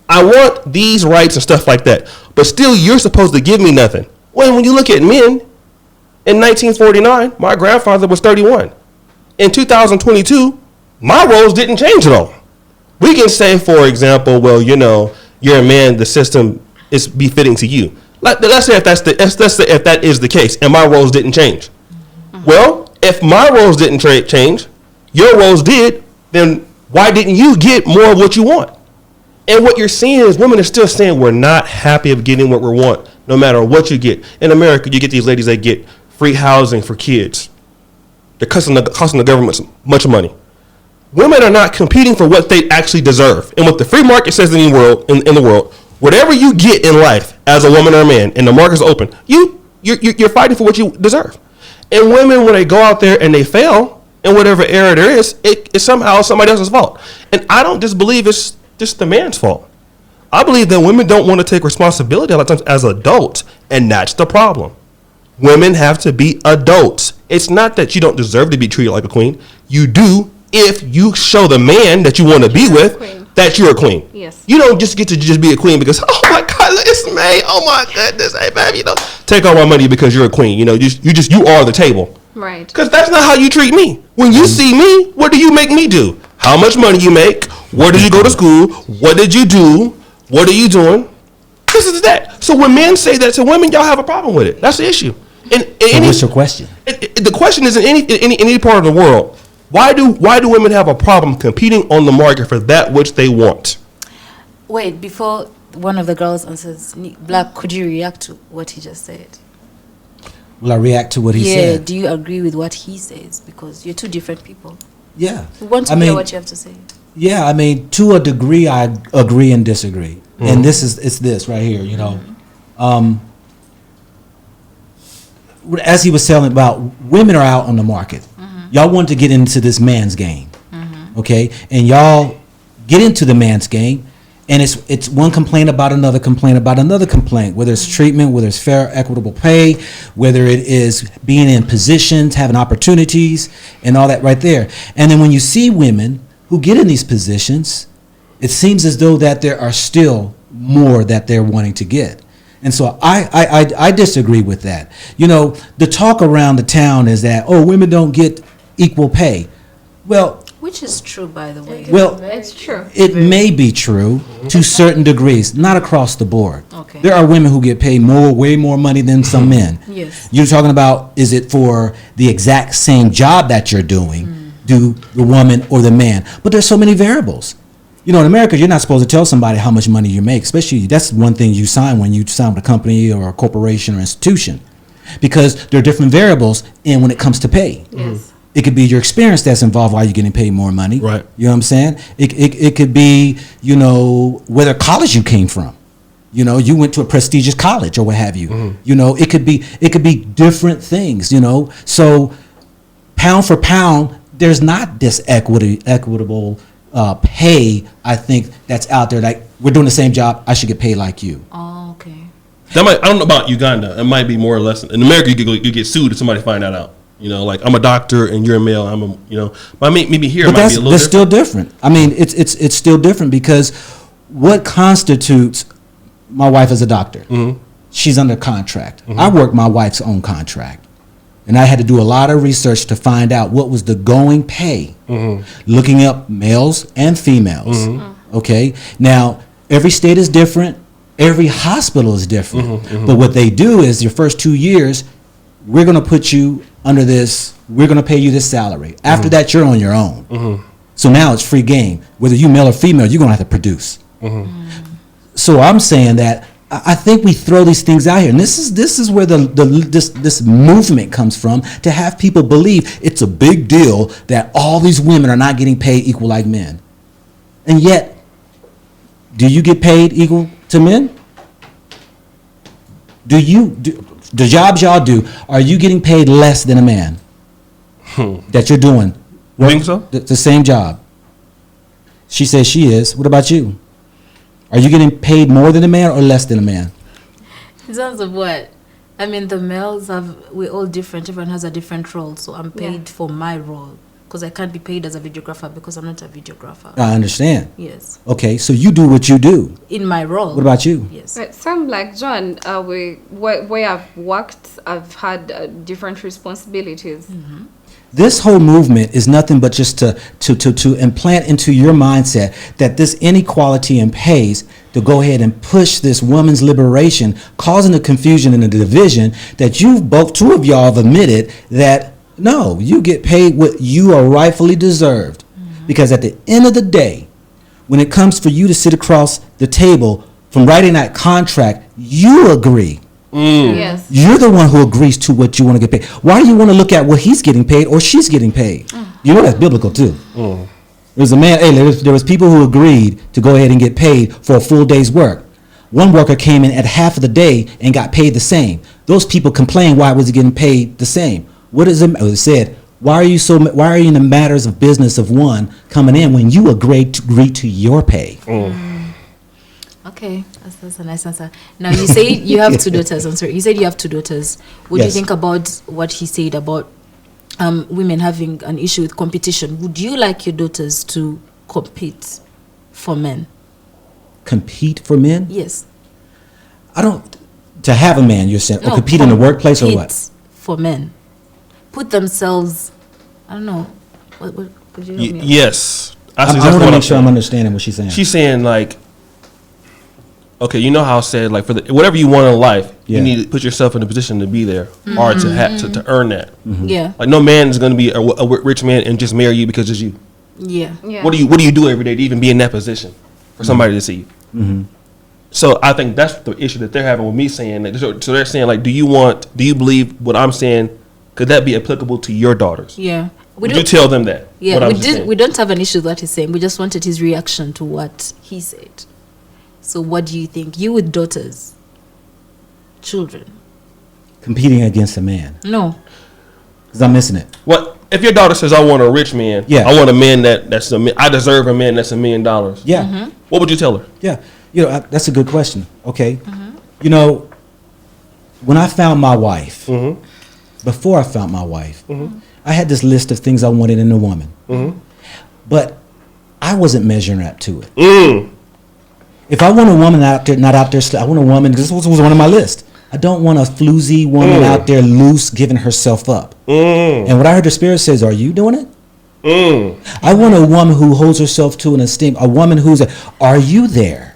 Speaker 5: I want these rights and stuff like that, but still you're supposed to give me nothing. When you look at men, in 1949, my grandfather was 31. In 2022, my roles didn't change at all. We can say, for example, well, you're a man, the system is befitting to you. Let's say if that is the case, and my roles didn't change. Well, if my roles didn't change, your roles did, then why didn't you get more of what you want? And what you're seeing is women are still saying we're not happy of getting what we want, no matter what you get. In America, you get these ladies that get free housing for kids. They're costing the government much money. Women are not competing for what they actually deserve. And what the free market says in the world, whatever you get in life as a woman or a man, and the market's open, you're fighting for what you deserve. And women, when they go out there and they fail in whatever area there is, it's somehow somebody else's fault. And I don't just believe it's just the man's fault. I believe that women don't want to take responsibility a lot of times as adults, and that's the problem. Women have to be adults. It's not that you don't deserve to be treated like a queen. You do if you show the man that you want to be with that you're a queen. Yes. You don't just get to just be a queen because, oh my God, it's me. Oh my goodness, hey baby, take all my money because you're a queen. You are the table. Right. Because that's not how you treat me. When you see me, what do you make me do? How much money you make? Where did you go to school? What did you do? What are you doing? This is that. So when men say that to women, y'all have a problem with it. That's the issue.
Speaker 3: So what's your question?
Speaker 5: The question is in any part of the world, why do women have a problem competing on the market for that which they want?
Speaker 2: Wait, before one of the girls answers, Black, could you react to what he just said?
Speaker 3: Will I react to what he said?
Speaker 2: Yeah, do you agree with what he says? Because you're two different people.
Speaker 3: Yeah.
Speaker 2: We want to hear what you have to say.
Speaker 3: Yeah, to a degree, I agree and disagree. and it's this right here, you know. As he was telling about, women are out on the market. Y'all want to get into this man's game, okay? And y'all get into the man's game, and it's one complaint about another complaint about another complaint, whether it's treatment, whether it's fair, equitable pay, whether it is being in positions, having opportunities, and all that right there. And then when you see women who get in these positions, it seems as though that there are still more that they're wanting to get. And so I disagree with that. You know, the talk around the town is that, oh, women don't get equal pay. Well,
Speaker 2: Which is true, by the way.
Speaker 3: well,
Speaker 4: It's true.
Speaker 3: it may be true to certain degrees, not across the board.
Speaker 2: Okay.
Speaker 3: There are women who get paid way more money than some men.
Speaker 2: Yes.
Speaker 3: You're talking about, is it for the exact same job that you're doing, do the woman or the man? But there's so many variables. You know, in America, you're not supposed to tell somebody how much money you make, especially that's one thing you sign when you sign with a company or a corporation or institution, because there are different variables in when it comes to pay.
Speaker 4: Yes.
Speaker 3: It could be your experience that's involved while you're getting paid more money.
Speaker 5: Right.
Speaker 3: You know what I'm saying? It could be, you know, whether college you came from. You know, you went to a prestigious college or what have you. You know, it could be different things, you know. So pound for pound, there's not this equitable pay, I think, that's out there. Like, we're doing the same job, I should get paid like you.
Speaker 2: Oh, okay.
Speaker 5: That might, I don't know about Uganda. It might be more or less. In America, you get sued if somebody find that out. You know, like, I'm a doctor and you're a male. I'm a, you know, but maybe here it
Speaker 3: But
Speaker 5: might be a little
Speaker 3: that's
Speaker 5: different.
Speaker 3: still different. I mean, it's still different because what constitutes my wife as a doctor? She's under contract. I work my wife's own contract. And I had to do a lot of research to find out what was the going pay, looking up males and females. Okay? Now, every state is different. Every hospital is different. But what they do is your first 2 years, we're going to put you under this, we're going to pay you this salary. After that, you're on your own. So now it's free game. Whether you male or female, you're going to have to produce. So I'm saying that I think we throw these things out here, and this is where this movement comes from, to have people believe it's a big deal that all these women are not getting paid equal like men. And yet, do you get paid equal to men? The jobs y'all do, are you getting paid less than a man that you're doing?
Speaker 5: You think so?
Speaker 3: The same job. She says she is. What about you? Are you getting paid more than a man or less than a man?
Speaker 2: In terms of what? I mean, the males we're all different. Everyone has a different role. So I'm paid for my role, because I can't be paid as a videographer because I'm not a videographer.
Speaker 3: I understand.
Speaker 2: Yes.
Speaker 3: Okay, so you do what you do.
Speaker 2: In my role.
Speaker 3: What about you?
Speaker 2: Yes.
Speaker 4: But some like John, where I've worked, I've had different responsibilities.
Speaker 3: This whole movement is nothing but just to implant into your mindset that this inequality in pays, to go ahead and push this woman's liberation, causing the confusion and the division that two of y'all have admitted that no, you get paid what you are rightfully deserved. Because at the end of the day, when it comes for you to sit across the table from writing that contract, you agree.
Speaker 4: Yes.
Speaker 3: You're the one who agrees to what you want to get paid. Why do you want to look at what he's getting paid or she's getting paid? You know that's biblical too. There's a man, there was people who agreed to go ahead and get paid for a full day's work. One worker came in at half of the day and got paid the same. Those people complained, why was he getting paid the same? What is it? It said, why are you in the matters of business of one coming in when you agree to your pay?
Speaker 2: Okay, that's a nice answer. Now, you say you have two daughters. I'm sorry. You said you have two daughters. What do you think about what he said about women having an issue with competition? Would you like your daughters to compete for men?
Speaker 3: Compete for men?
Speaker 2: Yes.
Speaker 3: To have a man, you're saying, or compete in the workplace or what?
Speaker 2: For men. Put themselves, I don't know. What could you help me out?
Speaker 5: Yes.
Speaker 3: I want to make sure I'm understanding what she's saying.
Speaker 5: She's saying, like, okay, you know how I said, like, for whatever you want in life, you need to put yourself in a position to be there or to earn that.
Speaker 2: Yeah.
Speaker 5: Like, no man is going to be a rich man and just marry you because it's you.
Speaker 2: Yeah.
Speaker 5: What do you do every day to even be in that position for somebody to see you? So I think that's the issue that they're having with me saying that. So they're saying, like, do you believe what I'm saying? Could that be applicable to your daughters?
Speaker 2: Yeah.
Speaker 5: Would you tell them that?
Speaker 2: Yeah, we don't have an issue with what he's saying. We just wanted his reaction to what he said. So what do you think? You with daughters, children?
Speaker 3: Competing against a man.
Speaker 2: No.
Speaker 3: Because I'm missing it.
Speaker 5: What if your daughter says, "I want a rich man.
Speaker 3: Yeah.
Speaker 5: I want a man that's I deserve a man that's $1 million."
Speaker 3: Yeah.
Speaker 2: Mm-hmm.
Speaker 5: What would you tell her?
Speaker 3: Yeah. That's a good question. Okay. When I found my wife, before I found my wife, I had this list of things I wanted in a woman. But I wasn't measuring up to it. If I want a woman out there, not out there, I want a woman, this was one of my list. I don't want a floozy woman out there loose giving herself up. And what I heard the Spirit says, are you doing it? I want a woman who holds herself to an esteem, a woman are you there?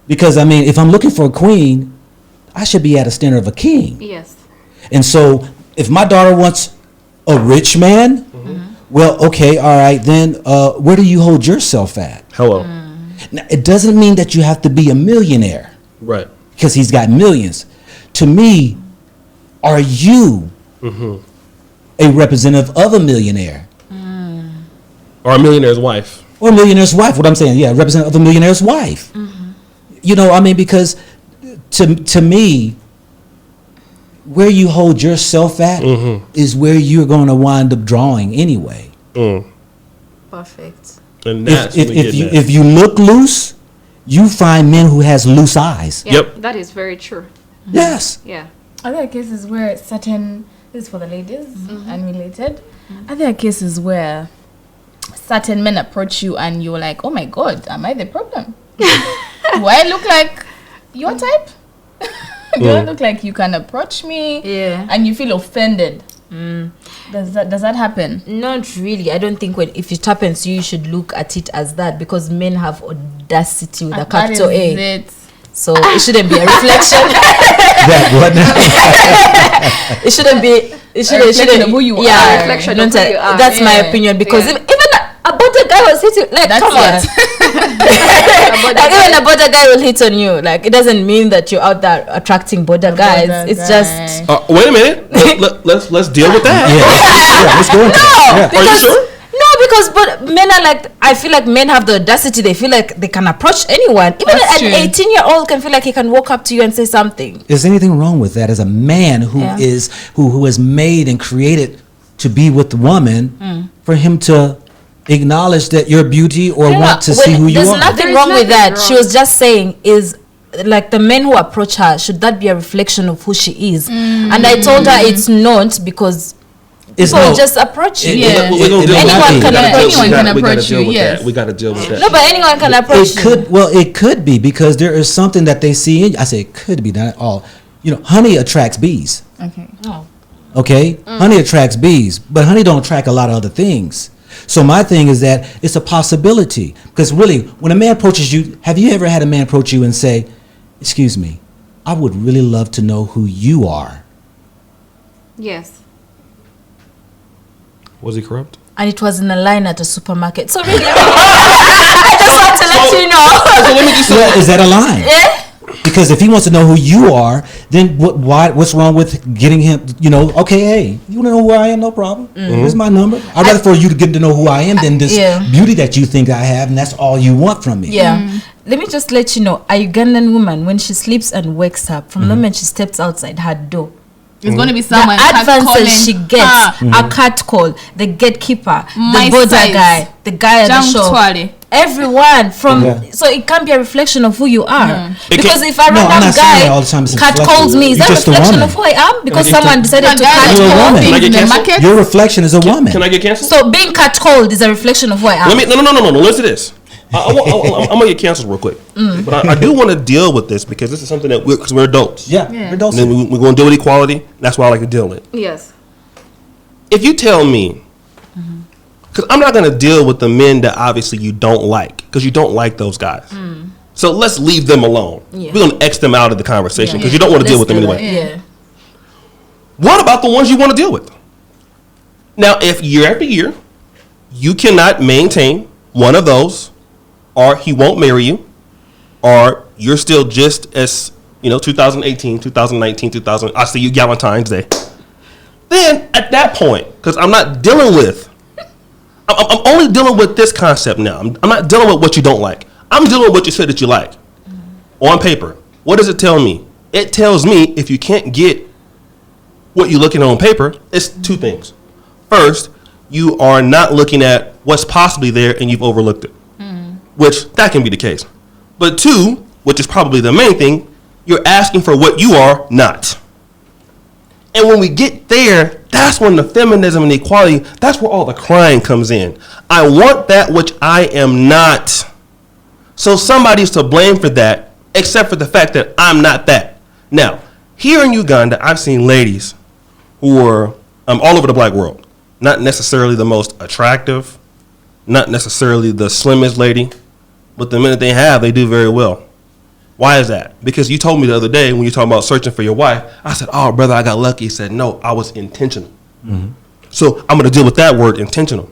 Speaker 3: Because, if I'm looking for a queen, I should be at a standard of a king.
Speaker 4: Yes.
Speaker 3: And so if my daughter wants a rich man, well, okay, all right, then where do you hold yourself at?
Speaker 5: Hello.
Speaker 3: Now, it doesn't mean that you have to be a millionaire.
Speaker 5: Right.
Speaker 3: Because he's got millions. To me, are you a representative of a millionaire?
Speaker 5: Or a millionaire's wife.
Speaker 3: Or a millionaire's wife, what I'm saying, yeah, representative of a millionaire's wife. Because to me, where you hold yourself at is where you're going to wind up drawing anyway.
Speaker 2: Perfect.
Speaker 5: And that's
Speaker 3: if you look loose, you find men who has loose eyes.
Speaker 4: Yeah,
Speaker 5: Yep.
Speaker 4: that is very true.
Speaker 3: Yes.
Speaker 4: Yeah.
Speaker 1: Are there cases where certain, this is for the ladies, unrelated, are there cases where certain men approach you and you're like, oh my God, am I the problem? Do I look like your type? Do I look like you can approach me?
Speaker 2: Yeah.
Speaker 1: And you feel offended? Does that happen?
Speaker 2: Not really. I don't think if it happens, you should look at it as that, because men have audacity with a capital A.
Speaker 1: It.
Speaker 2: So it shouldn't be a reflection. It shouldn't be. It shouldn't
Speaker 1: of who you
Speaker 2: yeah,
Speaker 1: are.
Speaker 4: Reflection
Speaker 2: don't
Speaker 4: of who you are.
Speaker 2: That's my
Speaker 1: Yeah.
Speaker 2: opinion, because
Speaker 4: Yeah.
Speaker 2: even a border guy was hitting. Like,
Speaker 1: That's
Speaker 2: come on. Like, even a border guy will hit on you. Like, it doesn't mean that you're out there attracting border guys.
Speaker 1: border
Speaker 2: It's
Speaker 1: guy.
Speaker 2: just
Speaker 5: wait a minute. Let's deal with that.
Speaker 3: Yeah, let's go into that.
Speaker 5: Are you sure?
Speaker 2: no, because but men are like, I feel like men have the audacity. They feel like they can approach anyone. Even
Speaker 1: That's
Speaker 2: an
Speaker 1: true.
Speaker 2: 18-year-old can feel like he can walk up to you and say something.
Speaker 3: Is anything wrong with that as a man who
Speaker 2: Yeah.
Speaker 3: who is made and created to be with the woman, for him to acknowledge that your beauty or want to see who you
Speaker 2: There's
Speaker 3: are?
Speaker 2: nothing
Speaker 4: There is
Speaker 2: wrong with
Speaker 4: nothing
Speaker 2: that. She
Speaker 4: wrong.
Speaker 2: was just saying, is like the men who approach her, should that be a reflection of who she is? And I told her it's not, because
Speaker 3: It's
Speaker 2: people
Speaker 3: no-
Speaker 2: just approach you.
Speaker 1: Yeah.
Speaker 5: We're gonna deal with
Speaker 2: Anyone
Speaker 5: that.
Speaker 2: can approach you.
Speaker 5: We gotta
Speaker 1: approach
Speaker 5: deal
Speaker 1: you,
Speaker 5: with
Speaker 1: yes.
Speaker 5: that. We got to deal with that.
Speaker 2: No, but anyone can approach you.
Speaker 3: It could be, because there is something that they see in you. I say it could be, not at all. Honey attracts bees.
Speaker 1: Okay.
Speaker 2: Oh.
Speaker 3: Okay, honey attracts bees, but honey don't attract a lot of other things. So my thing is that it's a possibility, because really, when a man approaches you, have you ever had a man approach you and say, "Excuse me, I would really love to know who you are"?
Speaker 4: Yes.
Speaker 5: Was he corrupt?
Speaker 2: And it was in a line at a supermarket. So really, I just want to let you know.
Speaker 5: So let me just
Speaker 3: Well, is that a lie?
Speaker 2: Yeah.
Speaker 3: Because if he wants to know who you are, then what's wrong with getting him? Okay, hey, you want to know who I am? No problem. Here's my number. I'd rather for you to get to know who I am than this
Speaker 2: Yeah.
Speaker 3: beauty that you think I have, and that's all you want from me.
Speaker 2: Yeah. Let me just let you know, a Ugandan woman, when she sleeps and wakes up, from the moment she steps outside her door,
Speaker 1: It's going to be
Speaker 2: the
Speaker 1: someone
Speaker 2: advances she gets,
Speaker 1: Ah,
Speaker 2: a cat call, the gatekeeper,
Speaker 1: My
Speaker 2: the border
Speaker 1: size.
Speaker 2: guy, the guy at the
Speaker 1: Jump
Speaker 2: shop,
Speaker 1: twirly.
Speaker 2: everyone from.
Speaker 3: Yeah.
Speaker 2: So it can't be a reflection of who you are. Because if a
Speaker 3: No, I'm
Speaker 2: random
Speaker 3: not saying that all
Speaker 2: guy
Speaker 3: the time it's a
Speaker 2: cat
Speaker 3: reflection.
Speaker 2: calls me, is
Speaker 3: You're
Speaker 2: that a
Speaker 3: just a
Speaker 2: reflection
Speaker 3: woman.
Speaker 2: of who I am? Because
Speaker 5: get
Speaker 2: someone
Speaker 5: to-
Speaker 2: decided to
Speaker 1: Guys
Speaker 2: cat
Speaker 3: You're a
Speaker 2: call
Speaker 3: woman.
Speaker 2: me.
Speaker 5: Can I
Speaker 1: in
Speaker 5: get
Speaker 1: the
Speaker 5: canceled?
Speaker 1: market.
Speaker 3: Your reflection is a woman.
Speaker 5: Can I get canceled?
Speaker 2: So being cat called is a reflection of who I am.
Speaker 5: Let me no. Listen to this. I'm gonna get canceled real quick, but I do want to deal with this because this is something that because we're adults.
Speaker 3: Yeah,
Speaker 1: Yeah.
Speaker 3: we're adults.
Speaker 5: And then we're going to deal with equality. That's why I like to deal with it.
Speaker 4: Yes.
Speaker 5: If you tell me, because I'm not going to deal with the men that obviously you don't like, because you don't like those guys. So let's leave them alone.
Speaker 2: Yeah.
Speaker 5: We're going to X them out of the conversation because you don't want to deal with them
Speaker 2: Let's do
Speaker 5: anyway.
Speaker 2: that. Yeah.
Speaker 5: What about the ones you want to deal with? Now, if year after year, you cannot maintain one of those, or he won't marry you, or you're still just as, 2018, 2019, 2000, I see you Valentine's Day. Then at that point, because I'm not dealing with, I'm only dealing with this concept now. I'm not dealing with what you don't like. I'm dealing with what you said that you like. On paper, what does it tell me? It tells me if you can't get what you're looking at on paper, it's two things. First, you are not looking at what's possibly there and you've overlooked it, which that can be the case. But two, which is probably the main thing, you're asking for what you are not. And when we get there, that's when the feminism and equality, that's where all the crying comes in. I want that which I am not. So somebody's to blame for that, except for the fact that I'm not that. Now, here in Uganda, I've seen ladies who are all over the black world. Not necessarily the most attractive, not necessarily the slimmest lady, but the minute they have, they do very well. Why is that? Because you told me the other day when you were talking about searching for your wife, I said, oh, brother, I got lucky. He said, no, I was intentional. So I'm going to deal with that word, intentional.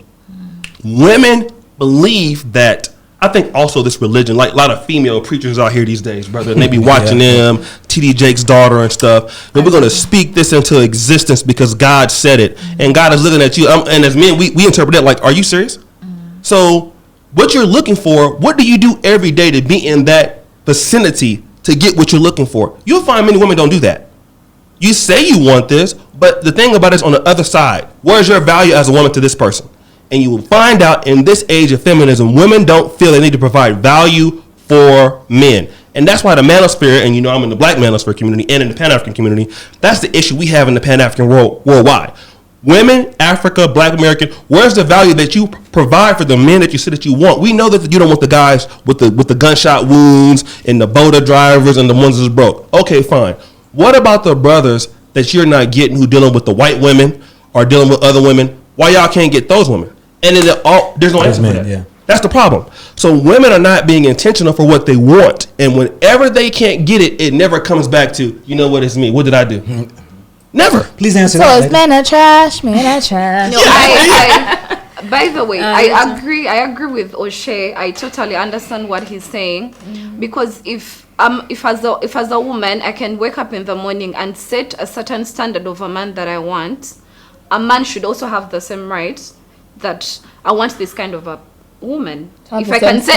Speaker 5: Women believe that, I think also this religion, like a lot of female preachers out here these days, brother, and they be watching them, T.D. Jake's daughter and stuff, and we're going to speak this into existence because God said it, and God is looking at you, and as men, we interpret it like, are you serious? So what you're looking for, what do you do every day to be in that vicinity to get what you're looking for? You'll find many women don't do that. You say you want this, but the thing about it is on the other side, where's your value as a woman to this person? And you will find out in this age of feminism, women don't feel they need to provide value for men. And that's why the manosphere, and you know I'm in the black manosphere community and in the Pan-African community, that's the issue we have in the Pan-African world worldwide. Women, Africa, black American, where's the value that you provide for the men that you say that you want? We know that you don't want the guys with the gunshot wounds and the boater drivers and the ones that's broke. Okay, fine. What about the brothers that you're not getting who dealing with the white women or dealing with other women? Why y'all can't get those women? And then there's no answer for that. Yeah. That's the problem. So women are not being intentional for what they want. And whenever they can't get it, it never comes back to, you know what, it's me. What did I do? Never.
Speaker 3: Please answer
Speaker 1: So
Speaker 3: that.
Speaker 1: So it's men are trash, men are trash.
Speaker 4: No, I by the way, I agree with Oshay. I totally understand what he's saying, because if as a woman I can wake up in the morning and set a certain standard of a man that I want, a man should also have the same right that I want this kind of a woman. If I can say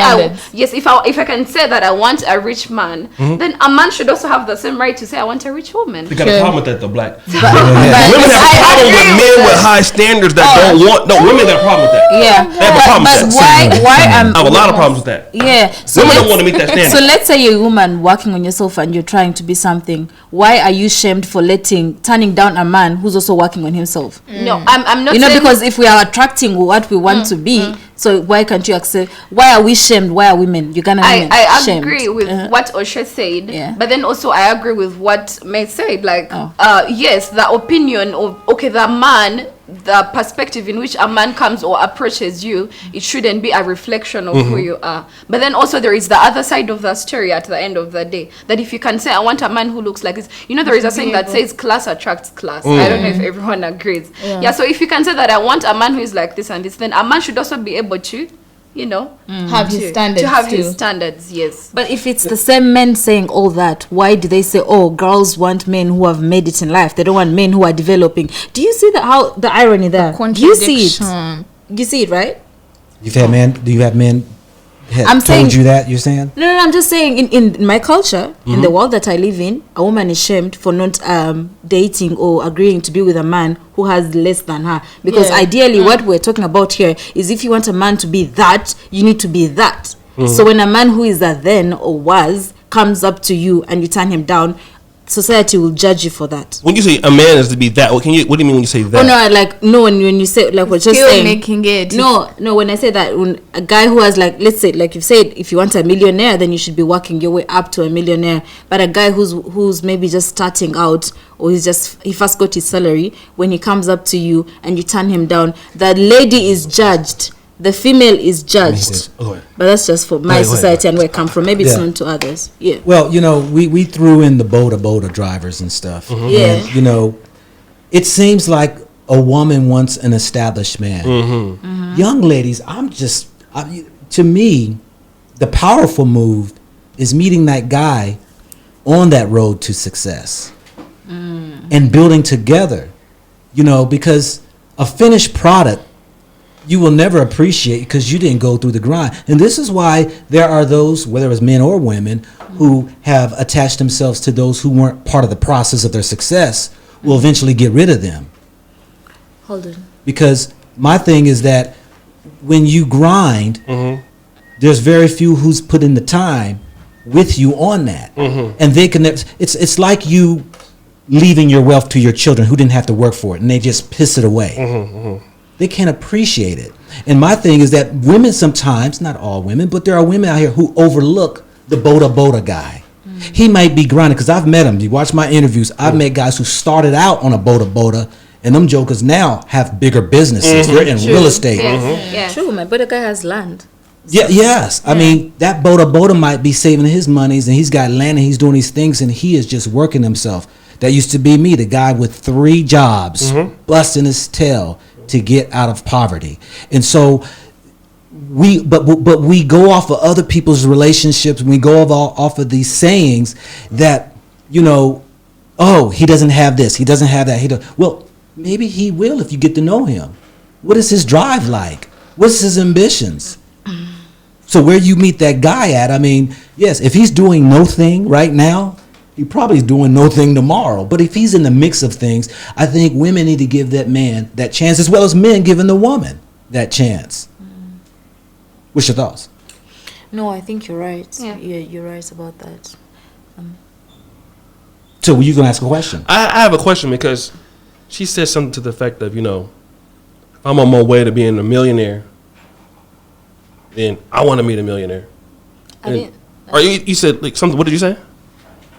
Speaker 4: if I can say that I want a rich man, then a man should also have the same right to say I want a rich woman.
Speaker 5: You got a problem with that though, black. Women have a problem with men with high standards that don't want. No, women got a problem with that.
Speaker 2: Yeah,
Speaker 5: they have a problem with that.
Speaker 2: Why
Speaker 5: I have a lot of problems with that.
Speaker 2: Yeah,
Speaker 5: so women don't want to meet that standard.
Speaker 2: So let's say you're a woman working on yourself and you're trying to be something. Why are you shamed for turning down a man who's also working on himself?
Speaker 4: No, I'm not.
Speaker 2: You know, because if we are attracting what we want to be, so why can't you accept? Why are we shamed? Why are women? You're gonna.
Speaker 4: I agree with what Oshay said, but then also I agree with what May said. Like, yes, the opinion of the man, the perspective in which a man comes or approaches you, it shouldn't be a reflection of who you are. But then also there is the other side of the story at the end of the day, that if you can say I want a man who looks like this, you know, there is a saying that says class attracts class. I don't know if everyone agrees. Yeah, so if you can say that I want a man who is like this and this, then a man should also be able to, you know,
Speaker 1: have his standards.
Speaker 4: To have his standards, yes.
Speaker 2: But if it's the same men saying all that, why do they say, oh, girls want men who have made it in life? They don't want men who are developing. Do you see how the irony there? Do you see it? You see it, right?
Speaker 3: Do you have men told you that, you're saying?
Speaker 2: No, I'm just saying in my culture, in the world that I live in, a woman is shamed for not dating or agreeing to be with a man who has less than her. Because ideally what we're talking about here is if you want a man to be that, you need to be that. So when a man who is that then or was comes up to you and you turn him down, society will judge you for that.
Speaker 5: When you say a man is to be that, what do you mean when you say that?
Speaker 2: When you say, like, we're just saying,
Speaker 1: making it.
Speaker 2: No, when I say that, when a guy who has, like, let's say, like you've said, if you want a millionaire, then you should be working your way up to a millionaire. But a guy who's maybe just starting out, or he first got his salary, when he comes up to you and you turn him down, the lady is judged. The female is judged. But that's just for my society and where I come from. Maybe it's not to others. Yeah.
Speaker 3: Well, you know, we threw in the boater drivers and stuff.
Speaker 2: Yeah.
Speaker 3: And, you know, it seems like a woman wants an established man. Young ladies, to me, the powerful move is meeting that guy on that road to success and building together, you know, because a finished product, you will never appreciate because you didn't go through the grind. And this is why there are those, whether it's men or women, who have attached themselves to those who weren't part of the process of their success, will eventually get rid of them.
Speaker 2: Hold on.
Speaker 3: Because my thing is that when you grind, there's very few who's put in the time with you on that. And they can, it's like you leaving your wealth to your children who didn't have to work for it, and they just piss it away. They can't appreciate it. And my thing is that women sometimes, not all women, but there are women out here who overlook the Boda guy. He might be grinding, because I've met him. You watch my interviews, I've met guys who started out on a Boda, and them jokers now have bigger businesses. They're in real estate.
Speaker 4: Yes.
Speaker 2: True, my brother guy has land.
Speaker 3: Yeah, yes. I mean, that Boda might be saving his monies, and he's got land, and he's doing these things, and he is just working himself. That used to be me, the guy with 3 jobs, busting his tail to get out of poverty. And so we go off of other people's relationships. We go off of these sayings that, you know, oh, he doesn't have this, he doesn't have that. Well, maybe he will if you get to know him. What is his drive like? What's his ambitions? So where you meet that guy at, I mean, yes, if he's doing no thing right now, he probably is doing no thing tomorrow. But if he's in the mix of things, I think women need to give that man that chance, as well as men giving the woman that chance. What's your thoughts?
Speaker 2: No, I think you're right.
Speaker 4: Yeah.
Speaker 2: You're right about that.
Speaker 3: So were you going to ask a question?
Speaker 5: I have a question, because she said something to the effect of, you know, if I'm on my way to being a millionaire, then I want to meet a millionaire. Or you said like something. What did you say?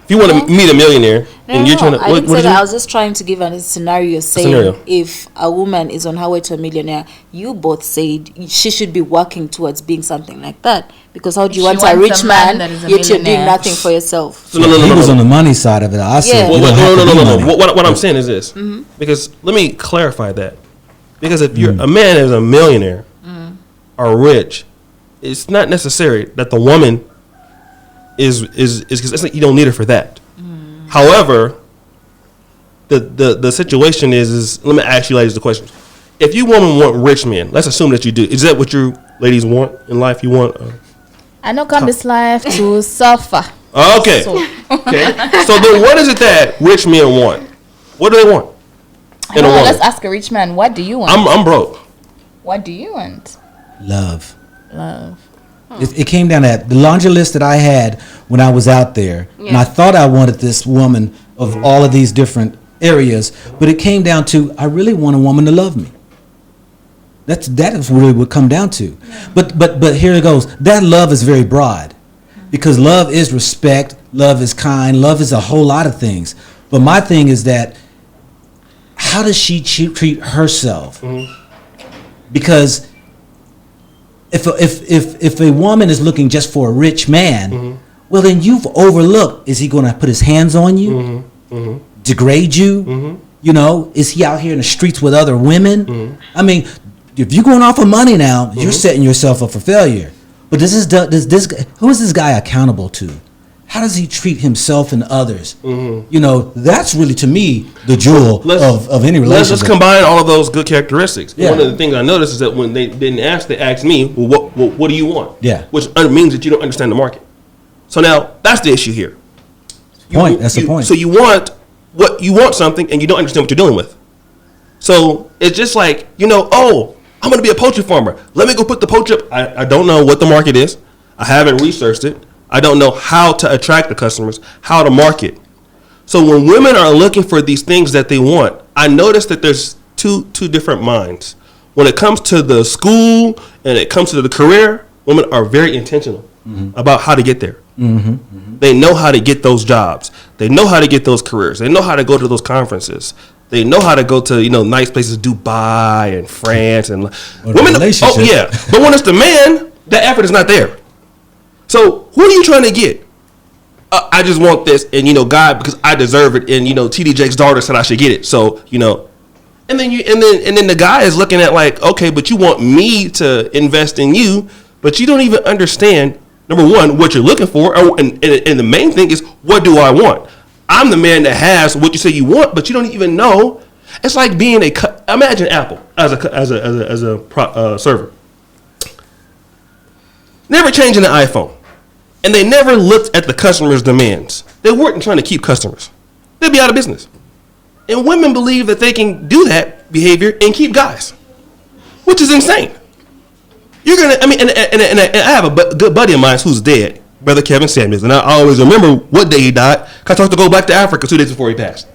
Speaker 5: If you want to meet a millionaire, and you're trying to,
Speaker 2: I didn't say that. I was just trying to give a scenario saying if a woman is on her way to a millionaire, you both said she should be working towards being something like that. Because how do you want a rich man yet you're doing nothing for yourself?
Speaker 3: So he was on the money side of it. I said,
Speaker 5: no. What I'm saying is this, because let me clarify that. Because if you're a man is a millionaire or rich, it's not necessary that the woman is because you don't need her for that. However, the situation is let me ask you ladies the question. If you women want rich men, let's assume that you do. Is that what you ladies want in life? You want
Speaker 1: I know come this life to suffer.
Speaker 5: Okay. Okay. So then what is it that rich men want? What do they want?
Speaker 1: Let's ask a rich man, what do you want?
Speaker 5: I'm broke.
Speaker 1: What do you want?
Speaker 3: Love.
Speaker 1: Love.
Speaker 3: It came down to that. The laundry list that I had when I was out there, and I thought I wanted this woman of all of these different areas, but it came down to I really want a woman to love me. That is really what it come down to. But here it goes. That love is very broad, because love is respect, love is kind, love is a whole lot of things. But my thing is that how does she treat herself? Because if a woman is looking just for a rich man, well, then you've overlooked, is he going to put his hands on you, degrade you? You know, is he out here in the streets with other women? I mean, if you're going off of money now, you're setting yourself up for failure. But who is this guy accountable to? How does he treat himself and others? You know, that's really, to me, the jewel of any relationship.
Speaker 5: Let's combine all of those good characteristics. Yeah. One of the things I noticed is that when they didn't ask, they asked me, well, what do you want? Yeah. Which means that you don't understand the market. So now, that's the issue here.
Speaker 3: That's the point.
Speaker 5: So you want something, and you don't understand what you're dealing with. So it's just like, you know, oh, I'm going to be a poultry farmer. Let me go put the poultry up. I don't know what the market is. I haven't researched it. I don't know how to attract the customers, how to market. So when women are looking for these things that they want, I notice that there's two different minds. When it comes to the school and it comes to the career, women are very intentional about how to get there. They know how to get those jobs. They know how to get those careers. They know how to go to those conferences. They know how to go to, you know, nice places, Dubai and France and women. Oh yeah, but when it's the man, that effort is not there. So who are you trying to get? I just want this, and you know, God, because I deserve it, and you know, TD Jake's daughter said I should get it. So you know, and then the guy is looking at like, okay, but you want me to invest in you, but you don't even understand. Number one, what you're looking for, and the main thing is, what do I want? I'm the man that has what you say you want, but you don't even know. It's like being imagine Apple as a server. Never changing the iPhone. And they never looked at the customer's demands. They weren't trying to keep customers. They'd be out of business. And women believe that they can do that behavior and keep guys, which is insane. You're gonna, I mean, and I have a good buddy of mine who's dead, Brother Kevin Samuels, and I always remember what day he died. Cause I talked to go back to Africa 2 days before he passed.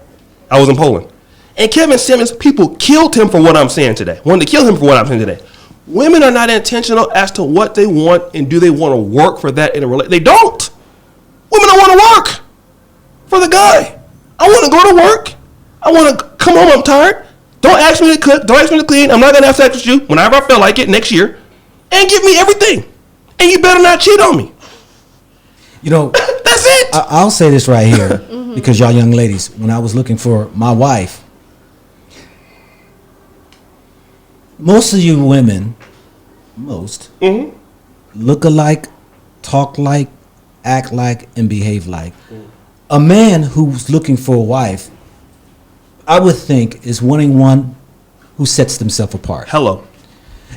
Speaker 5: I was in Poland, and Kevin Samuels, people killed him for what I'm saying today. Wanted to kill him for what I'm saying today. Women are not intentional as to what they want, and do they want to work for that in a relationship? They don't. Women don't want to work for the guy. I want to go to work. I want to come home. I'm tired. Don't ask me to cook. Don't ask me to clean. I'm not gonna have sex with you whenever I feel like it next year, and give me everything. And you better not cheat on me.
Speaker 3: You know,
Speaker 5: that's it.
Speaker 3: I'll say this right here because y'all young ladies, when I was looking for my wife, most of you women, look alike, talk like, act like, and behave like. A man who's looking for a wife, I would think, is wanting one who sets themselves apart.
Speaker 5: Hello.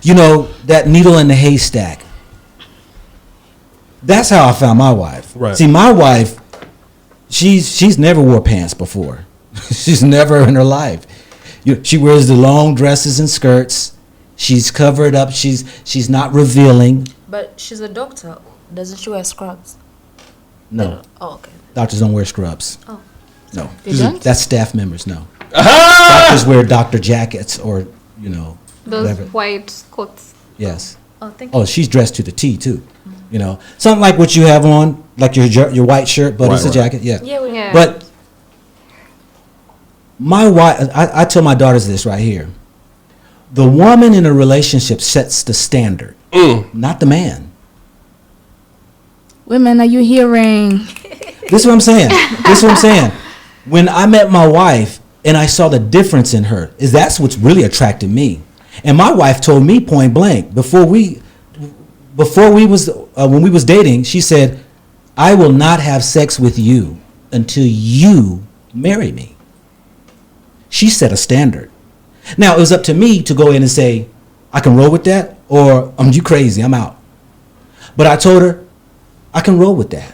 Speaker 3: You know, that needle in the haystack. That's how I found my wife.
Speaker 5: Right.
Speaker 3: See, my wife, she's never wore pants before. She's never in her life. She wears the long dresses and skirts. She's covered up. She's not revealing.
Speaker 2: But she's a doctor. Doesn't she wear scrubs?
Speaker 3: No.
Speaker 2: Oh, okay.
Speaker 3: Doctors don't wear scrubs.
Speaker 2: Oh.
Speaker 3: No.
Speaker 1: They don't?
Speaker 3: That's staff members, no. Doctors wear doctor jackets or, you know,
Speaker 4: Those
Speaker 3: whatever.
Speaker 4: white coats.
Speaker 3: Yes.
Speaker 2: Oh, thank you.
Speaker 3: Oh, she's dressed to the T too. You know, something like what you have on, like your white shirt, but it's a jacket. Yeah.
Speaker 4: Yeah.
Speaker 3: But my wife, I tell my daughters this right here. The woman in a relationship sets the standard, not the man.
Speaker 1: Women, are you hearing?
Speaker 3: This is what I'm saying. This is what I'm saying. When I met my wife and I saw the difference in her, that's what's really attracted me. And my wife told me point blank when we was dating, she said, "I will not have sex with you until you marry me." She set a standard. Now it was up to me to go in and say, "I can roll with that," or "You crazy, I'm out." But I told her I can roll with that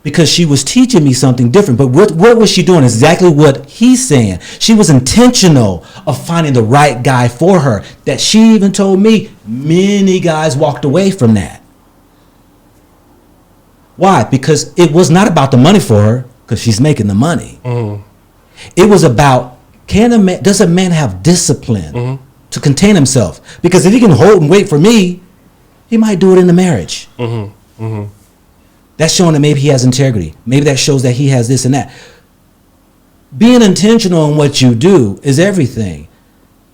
Speaker 3: because she was teaching me something different. But what was she doing? Exactly what he's saying. She was intentional of finding the right guy for her. That she even told me many guys walked away from that. Why? Because it was not about the money for her, because she's making the money. It was about, does a man have discipline to contain himself? Because if he can hold and wait for me, he might do it in the marriage. That's showing that maybe he has integrity. Maybe that shows that he has this and that. Being intentional in what you do is everything.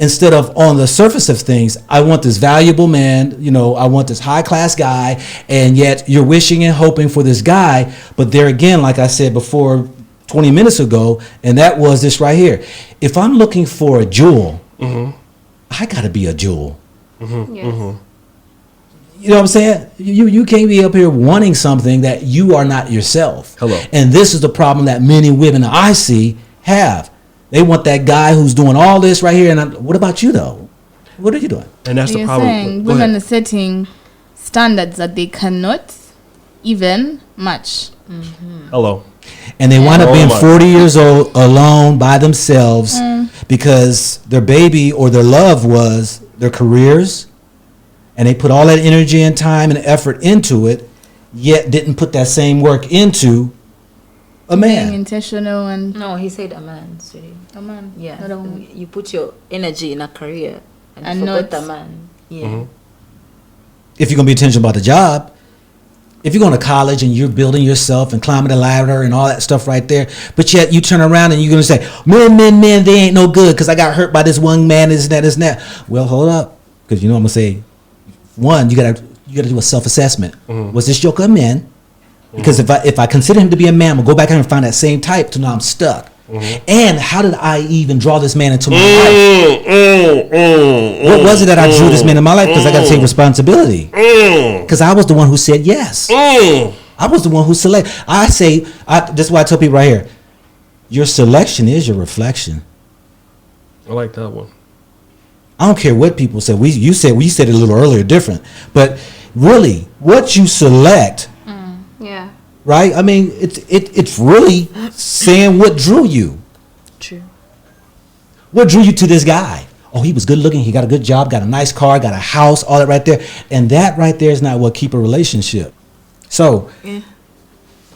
Speaker 3: Instead of on the surface of things, I want this valuable man, I want this high class guy, and yet you're wishing and hoping for this guy. But there again, like I said before 20 minutes ago, and that was this right here. If I'm looking for a jewel, I gotta be a jewel.
Speaker 4: Yes.
Speaker 3: You know what I'm saying? You can't be up here wanting something that you are not yourself.
Speaker 5: Hello.
Speaker 3: And this is the problem that many women I see have. They want that guy who's doing all this right here. And what about you, though? What are you doing?
Speaker 5: And that's the
Speaker 1: You're
Speaker 5: problem.
Speaker 1: saying
Speaker 5: Go
Speaker 1: women
Speaker 5: ahead.
Speaker 1: are setting standards that they cannot even match.
Speaker 5: Hello.
Speaker 3: And they wind up being
Speaker 5: my.
Speaker 3: 40 years old, alone by themselves because their baby or their love was their careers. And they put all that energy and time and effort into it, yet didn't put that same work into a
Speaker 1: Being
Speaker 3: man.
Speaker 1: intentional and
Speaker 2: No, he said a man, sweetie.
Speaker 1: a man.
Speaker 2: Yeah.
Speaker 1: Not a woman.
Speaker 2: You put your energy in a career and
Speaker 1: And
Speaker 2: you forgot
Speaker 1: not-
Speaker 2: the man. Yeah.
Speaker 3: If you're going to be intentional about the job, if you're going to college and you're building yourself and climbing the ladder and all that stuff right there, but yet you turn around and you're going to say, men, they ain't no good because I got hurt by this one man, this and that, this and that. Well, hold up. Because I'm going to say, one, you gotta do a self-assessment. Was this joker a man? Because if I consider him to be a man, we'll go back and find that same type till now I'm stuck. And how did I even draw this man into my life? What was it that I drew this man in my life? Because I got to take responsibility. Because I was the one who said yes. I was the one who selected. This is why I tell people right here, your selection is your reflection.
Speaker 5: I like that one.
Speaker 3: I don't care what people say. You said it a little earlier, different. But really, what you select,
Speaker 4: Yeah.
Speaker 3: right? I mean, it's really saying what drew you.
Speaker 2: True.
Speaker 3: What drew you to this guy? Oh, he was good looking. He got a good job, got a nice car, got a house, all that right there. And that right there is not what keep a relationship. So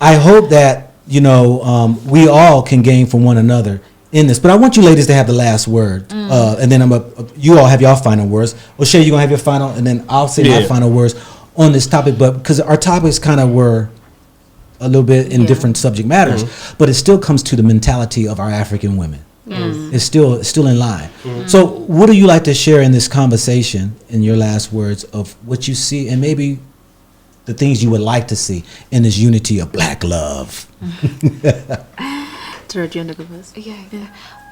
Speaker 3: I hope that, we all can gain from one another in this. But I want you ladies to have the last word. And then you all have your final words. Oshay, you're going to have your final, and then I'll say my final words on this topic. But because our topics kind of were a little bit in different subject matters, but it still comes to the mentality of our African women. It's still in line. So what do you like to share in this conversation, in your last words, of what you see and maybe the things you would like to see in this unity of black love?
Speaker 2: Tara, do you want to go first?
Speaker 4: Yeah.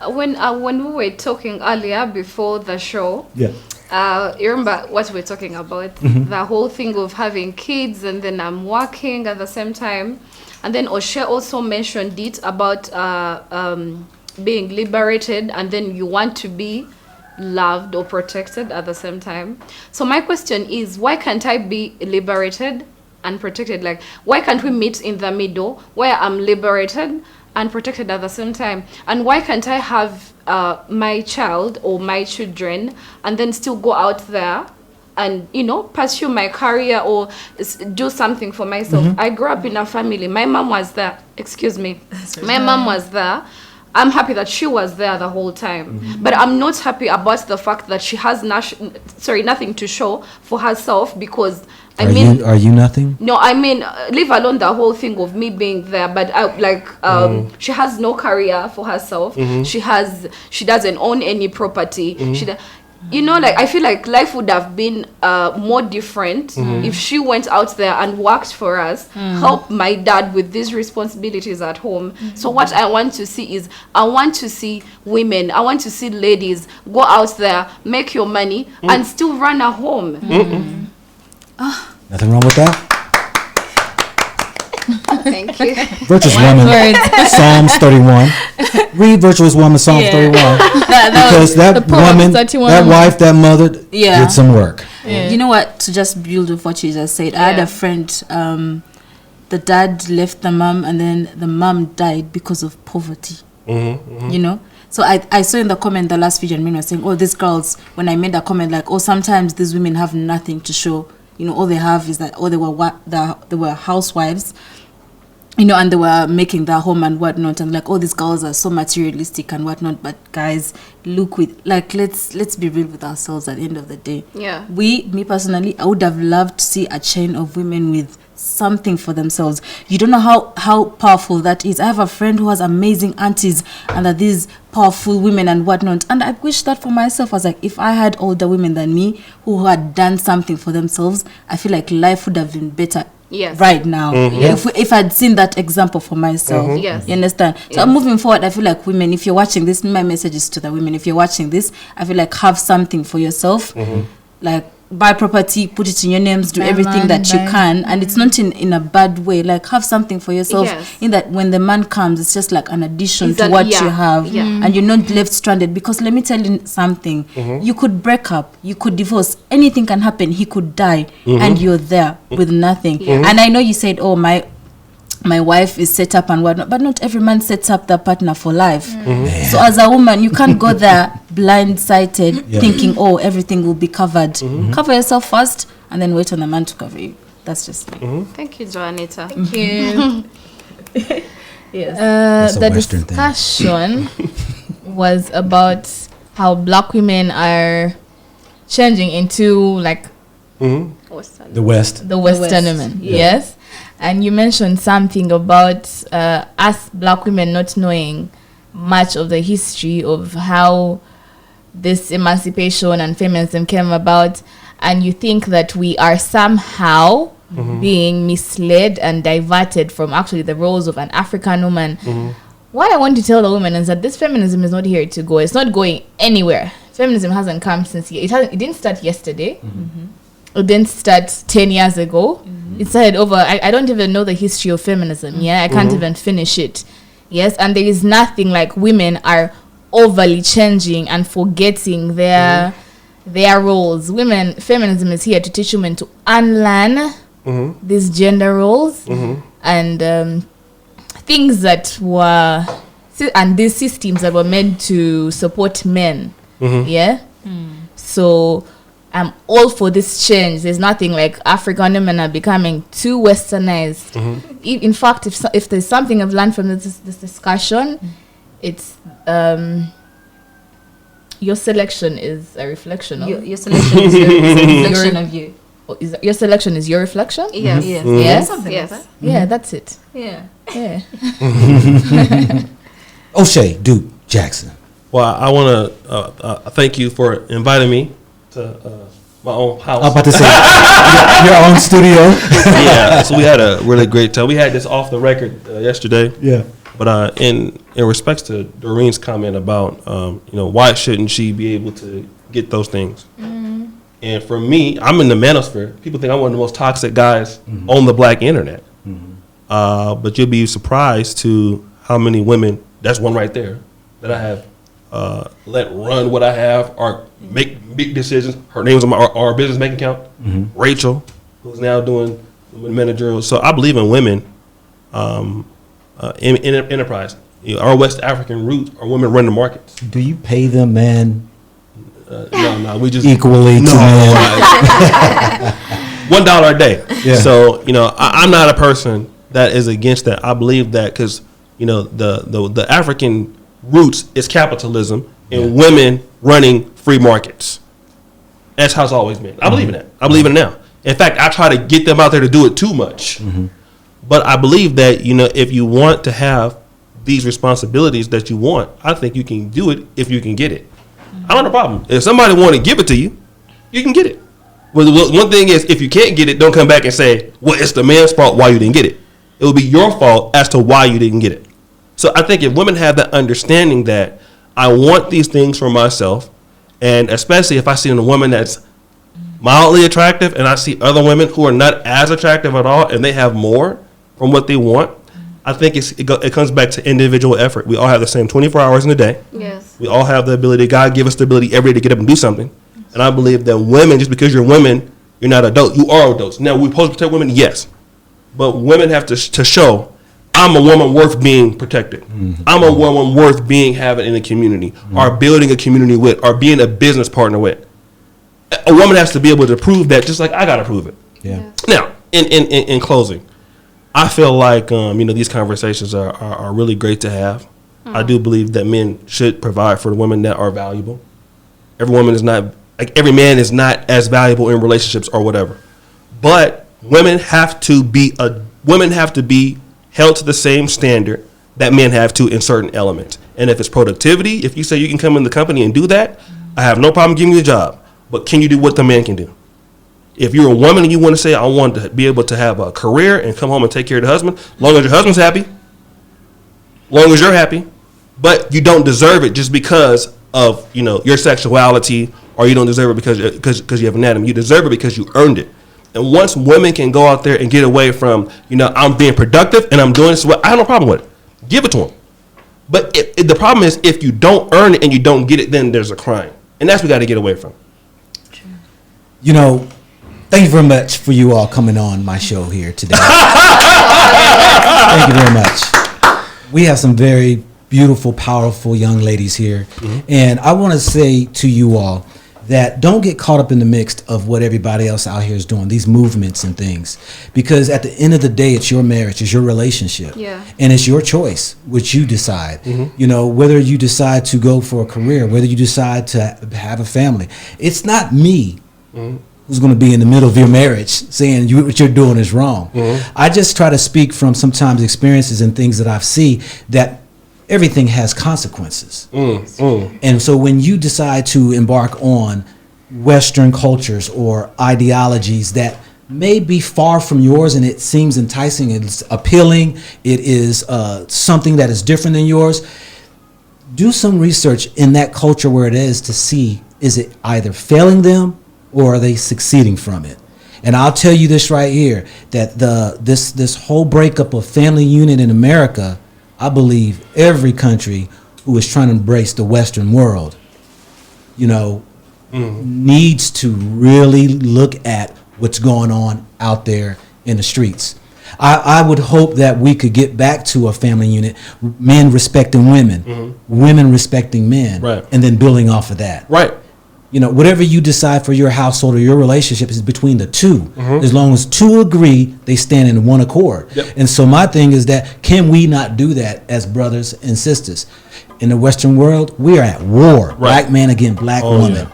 Speaker 4: When we were talking earlier before the show,
Speaker 3: Yeah.
Speaker 4: You remember what we're talking about? The whole thing of having kids, and then I'm working at the same time. And then Oshay also mentioned it about being liberated, and then you want to be loved or protected at the same time. So my question is, why can't I be liberated and protected? Like, why can't we meet in the middle where I'm liberated and protected at the same time? And why can't I have my child or my children and then still go out there and pursue my career or do something for myself? I grew up in a family. My mom was there. Excuse me. My mom was there. I'm happy that she was there the whole time, but I'm not happy about the fact that she has nothing to show for herself, because
Speaker 3: Are you nothing?
Speaker 4: No, I mean, leave alone the whole thing of me being there, but she has no career for herself. She doesn't own any property. I feel like life would have been more different if she went out there and worked for us, help my dad with these responsibilities at home. So what I want to see is, I want to see women, I want to see ladies go out there, make your money, and still run a home.
Speaker 3: Nothing wrong with that.
Speaker 4: Thank you.
Speaker 3: Virtuous Woman, Psalms 31. Read Virtuous Woman, Psalms 31. Because that woman, that wife, that mother did some work.
Speaker 2: Yeah. You know what? To just build with what you just said, I had a friend, the dad left the mom, and then the mom died because of poverty. So I saw in the comment the last video, and men were saying, these girls, when I made a comment like, sometimes these women have nothing to show. All they have is that, they were housewives, and they were making their home and whatnot. And like, these girls are so materialistic and whatnot. But guys, let's be real with ourselves at the end of the day.
Speaker 4: Yeah.
Speaker 2: Me personally, I would have loved to see a chain of women with something for themselves. You don't know how powerful that is. I have a friend who has amazing aunties, and are these powerful women and whatnot. And I wish that for myself. I was like, if I had older women than me who had done something for themselves, I feel like life would have been better right now. If I'd seen that example for myself. You understand? So moving forward, I feel like women, if you're watching this, my message is to the women, if you're watching this, I feel like have something for yourself. Like, buy property, put it in your names, do everything that you can, and it's not in a bad way. Like, have something for yourself, in that when the man comes, it's just like an addition to what you have, and you're not left stranded. Because let me tell you something, you could break up, you could divorce, anything can happen. He could die, and you're there with nothing. And I know you said, my wife is set up and whatnot, but not every man sets up their partner for life. So as a woman, you can't go there blindsided, thinking, everything will be covered. Cover yourself first, and then wait on the man to cover you. That's just me.
Speaker 4: Thank you, Joanita.
Speaker 1: Thank you.
Speaker 3: Yes.
Speaker 1: The discussion was about how black women are changing into
Speaker 3: The West.
Speaker 1: The Western women. Yes. And you mentioned something about us black women not knowing much of the history of how this emancipation and feminism came about, and you think that we are somehow being misled and diverted from actually the roles of an African woman. What I want to tell the women is that this feminism is not here to go. It's not going anywhere. Feminism hasn't come since it didn't start yesterday. It didn't start 10 years ago. It started over. I don't even know the history of feminism. I can't even finish it. Yes, and there is nothing like women are overly changing and forgetting their roles. Feminism is here to teach women to unlearn these gender roles and things that were and these systems that were meant to support men. So I'm all for this change. There's nothing like African women are becoming too westernized. In fact, if there's something I've learned from this discussion, it's your selection is a reflection of
Speaker 2: Your selection is a reflection of you.
Speaker 1: Your selection is your reflection.
Speaker 4: Yes.
Speaker 1: Yes.
Speaker 2: Something
Speaker 4: Yes.
Speaker 2: like that.
Speaker 1: Yeah, that's it.
Speaker 2: Yeah.
Speaker 1: Yeah.
Speaker 3: Oshay Duke Jackson.
Speaker 5: Well, I want to thank you for inviting me to my own house.
Speaker 3: I'm about to say your own studio.
Speaker 5: Yeah, so we had a really great time. We had this off the record yesterday.
Speaker 3: Yeah.
Speaker 5: But in respects to Doreen's comment about why shouldn't she be able to get those things? And for me, I'm in the manosphere. People think I'm one of the most toxic guys on the black internet. But you'll be surprised to how many women. That's one right there that I have let run what I have or make big decisions. Her name's on our business bank account. Rachel, who's now doing managerial. So I believe in women in enterprise. Our West African roots are women run the markets.
Speaker 3: Do you pay them, man?
Speaker 5: No, we just
Speaker 3: Equally to men.
Speaker 5: $1 a day.
Speaker 3: Yeah.
Speaker 5: So I'm not a person that is against that. I believe that because the African roots is capitalism and women running free markets. That's how it's always been. I believe in that. I believe in it now. In fact, I try to get them out there to do it too much. But I believe that if you want to have these responsibilities that you want, I think you can do it if you can get it. I don't have a problem. If somebody want to give it to you, you can get it. Well, one thing is, if you can't get it, don't come back and say, well, it's the man's fault why you didn't get it. It will be your fault as to why you didn't get it. So I think if women have that understanding that I want these things for myself, and especially if I see a woman that's mildly attractive and I see other women who are not as attractive at all and they have more from what they want, I think it comes back to individual effort. We all have the same 24 hours in a day.
Speaker 4: Yes.
Speaker 5: We all have the ability. God give us the ability every day to get up and do something. And I believe that women, just because you're women, you're not adults. You are adults. Now, we're supposed to protect women, yes. But women have to show, I'm a woman worth being protected. I'm a woman worth having in a community, or building a community with, or being a business partner with. A woman has to be able to prove that, just like I got to prove it.
Speaker 3: Yeah.
Speaker 5: Now, in closing, I feel like these conversations are really great to have. I do believe that men should provide for the women that are valuable. Every man is not as valuable in relationships or whatever. But women have to be held to the same standard that men have to in certain elements. And if it's productivity, if you say you can come in the company and do that, I have no problem giving you a job. But can you do what the man can do? If you're a woman and you want to say, I want to be able to have a career and come home and take care of the husband, as long as your husband's happy, as long as you're happy, but you don't deserve it just because of your sexuality, or you don't deserve it because you have anatomy. You deserve it because you earned it. And once women can go out there and get away from, I'm being productive and I'm doing this, well, I have no problem with it. Give it to them. But the problem is, if you don't earn it and you don't get it, then there's a crime. And that's what we got to get away from.
Speaker 3: Thank you very much for you all coming on my show here today. Thank you very much. We have some very beautiful, powerful young ladies here. And I want to say to you all that don't get caught up in the mix of what everybody else out here is doing, these movements and things. Because at the end of the day, it's your marriage, it's your relationship.
Speaker 4: Yeah.
Speaker 3: And it's your choice, which you decide. Whether you decide to go for a career, whether you decide to have a family. It's not me who's going to be in the middle of your marriage saying what you're doing is wrong. I just try to speak from sometimes experiences and things that I've seen, that everything has consequences. And so when you decide to embark on Western cultures or ideologies that may be far from yours, and it seems enticing, it's appealing, it is something that is different than yours, do some research in that culture where it is to see, is it either failing them or are they succeeding from it? And I'll tell you this right here, that this whole breakup of family unit in America, I believe every country who is trying to embrace the Western world, you know, needs to really look at what's going on out there in the streets. I would hope that we could get back to a family unit, men respecting women, women respecting men,
Speaker 5: Right.
Speaker 3: and then building off of that.
Speaker 5: Right.
Speaker 3: You know, whatever you decide for your household or your relationship is between the two. As long as two agree, they stand in one accord.
Speaker 5: Yep.
Speaker 3: And so my thing is that, can we not do that as brothers and sisters? In the Western world, we are at war. Black man against black woman.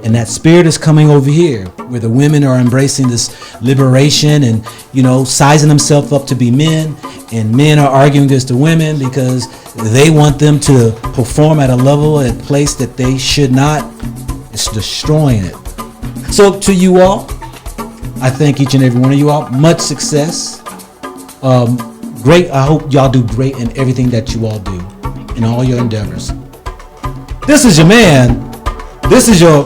Speaker 3: And that spirit is coming over here, where the women are embracing this liberation and, you know, sizing themselves up to be men, and men are arguing against the women because they want them to perform at a level, at a place that they should not. It's destroying it. So to you all, I thank each and every one of you all. Much success. Great. I hope y'all do great in everything that you all do, in all your endeavors. This is your man. This is your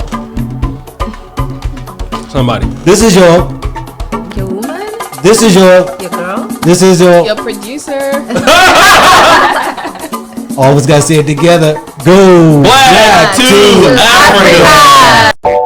Speaker 5: Somebody.
Speaker 3: This is your
Speaker 2: woman,
Speaker 3: This is your
Speaker 2: girl.
Speaker 3: This is your
Speaker 1: producer.
Speaker 3: Always gotta say it together. Go
Speaker 5: Black to Africa.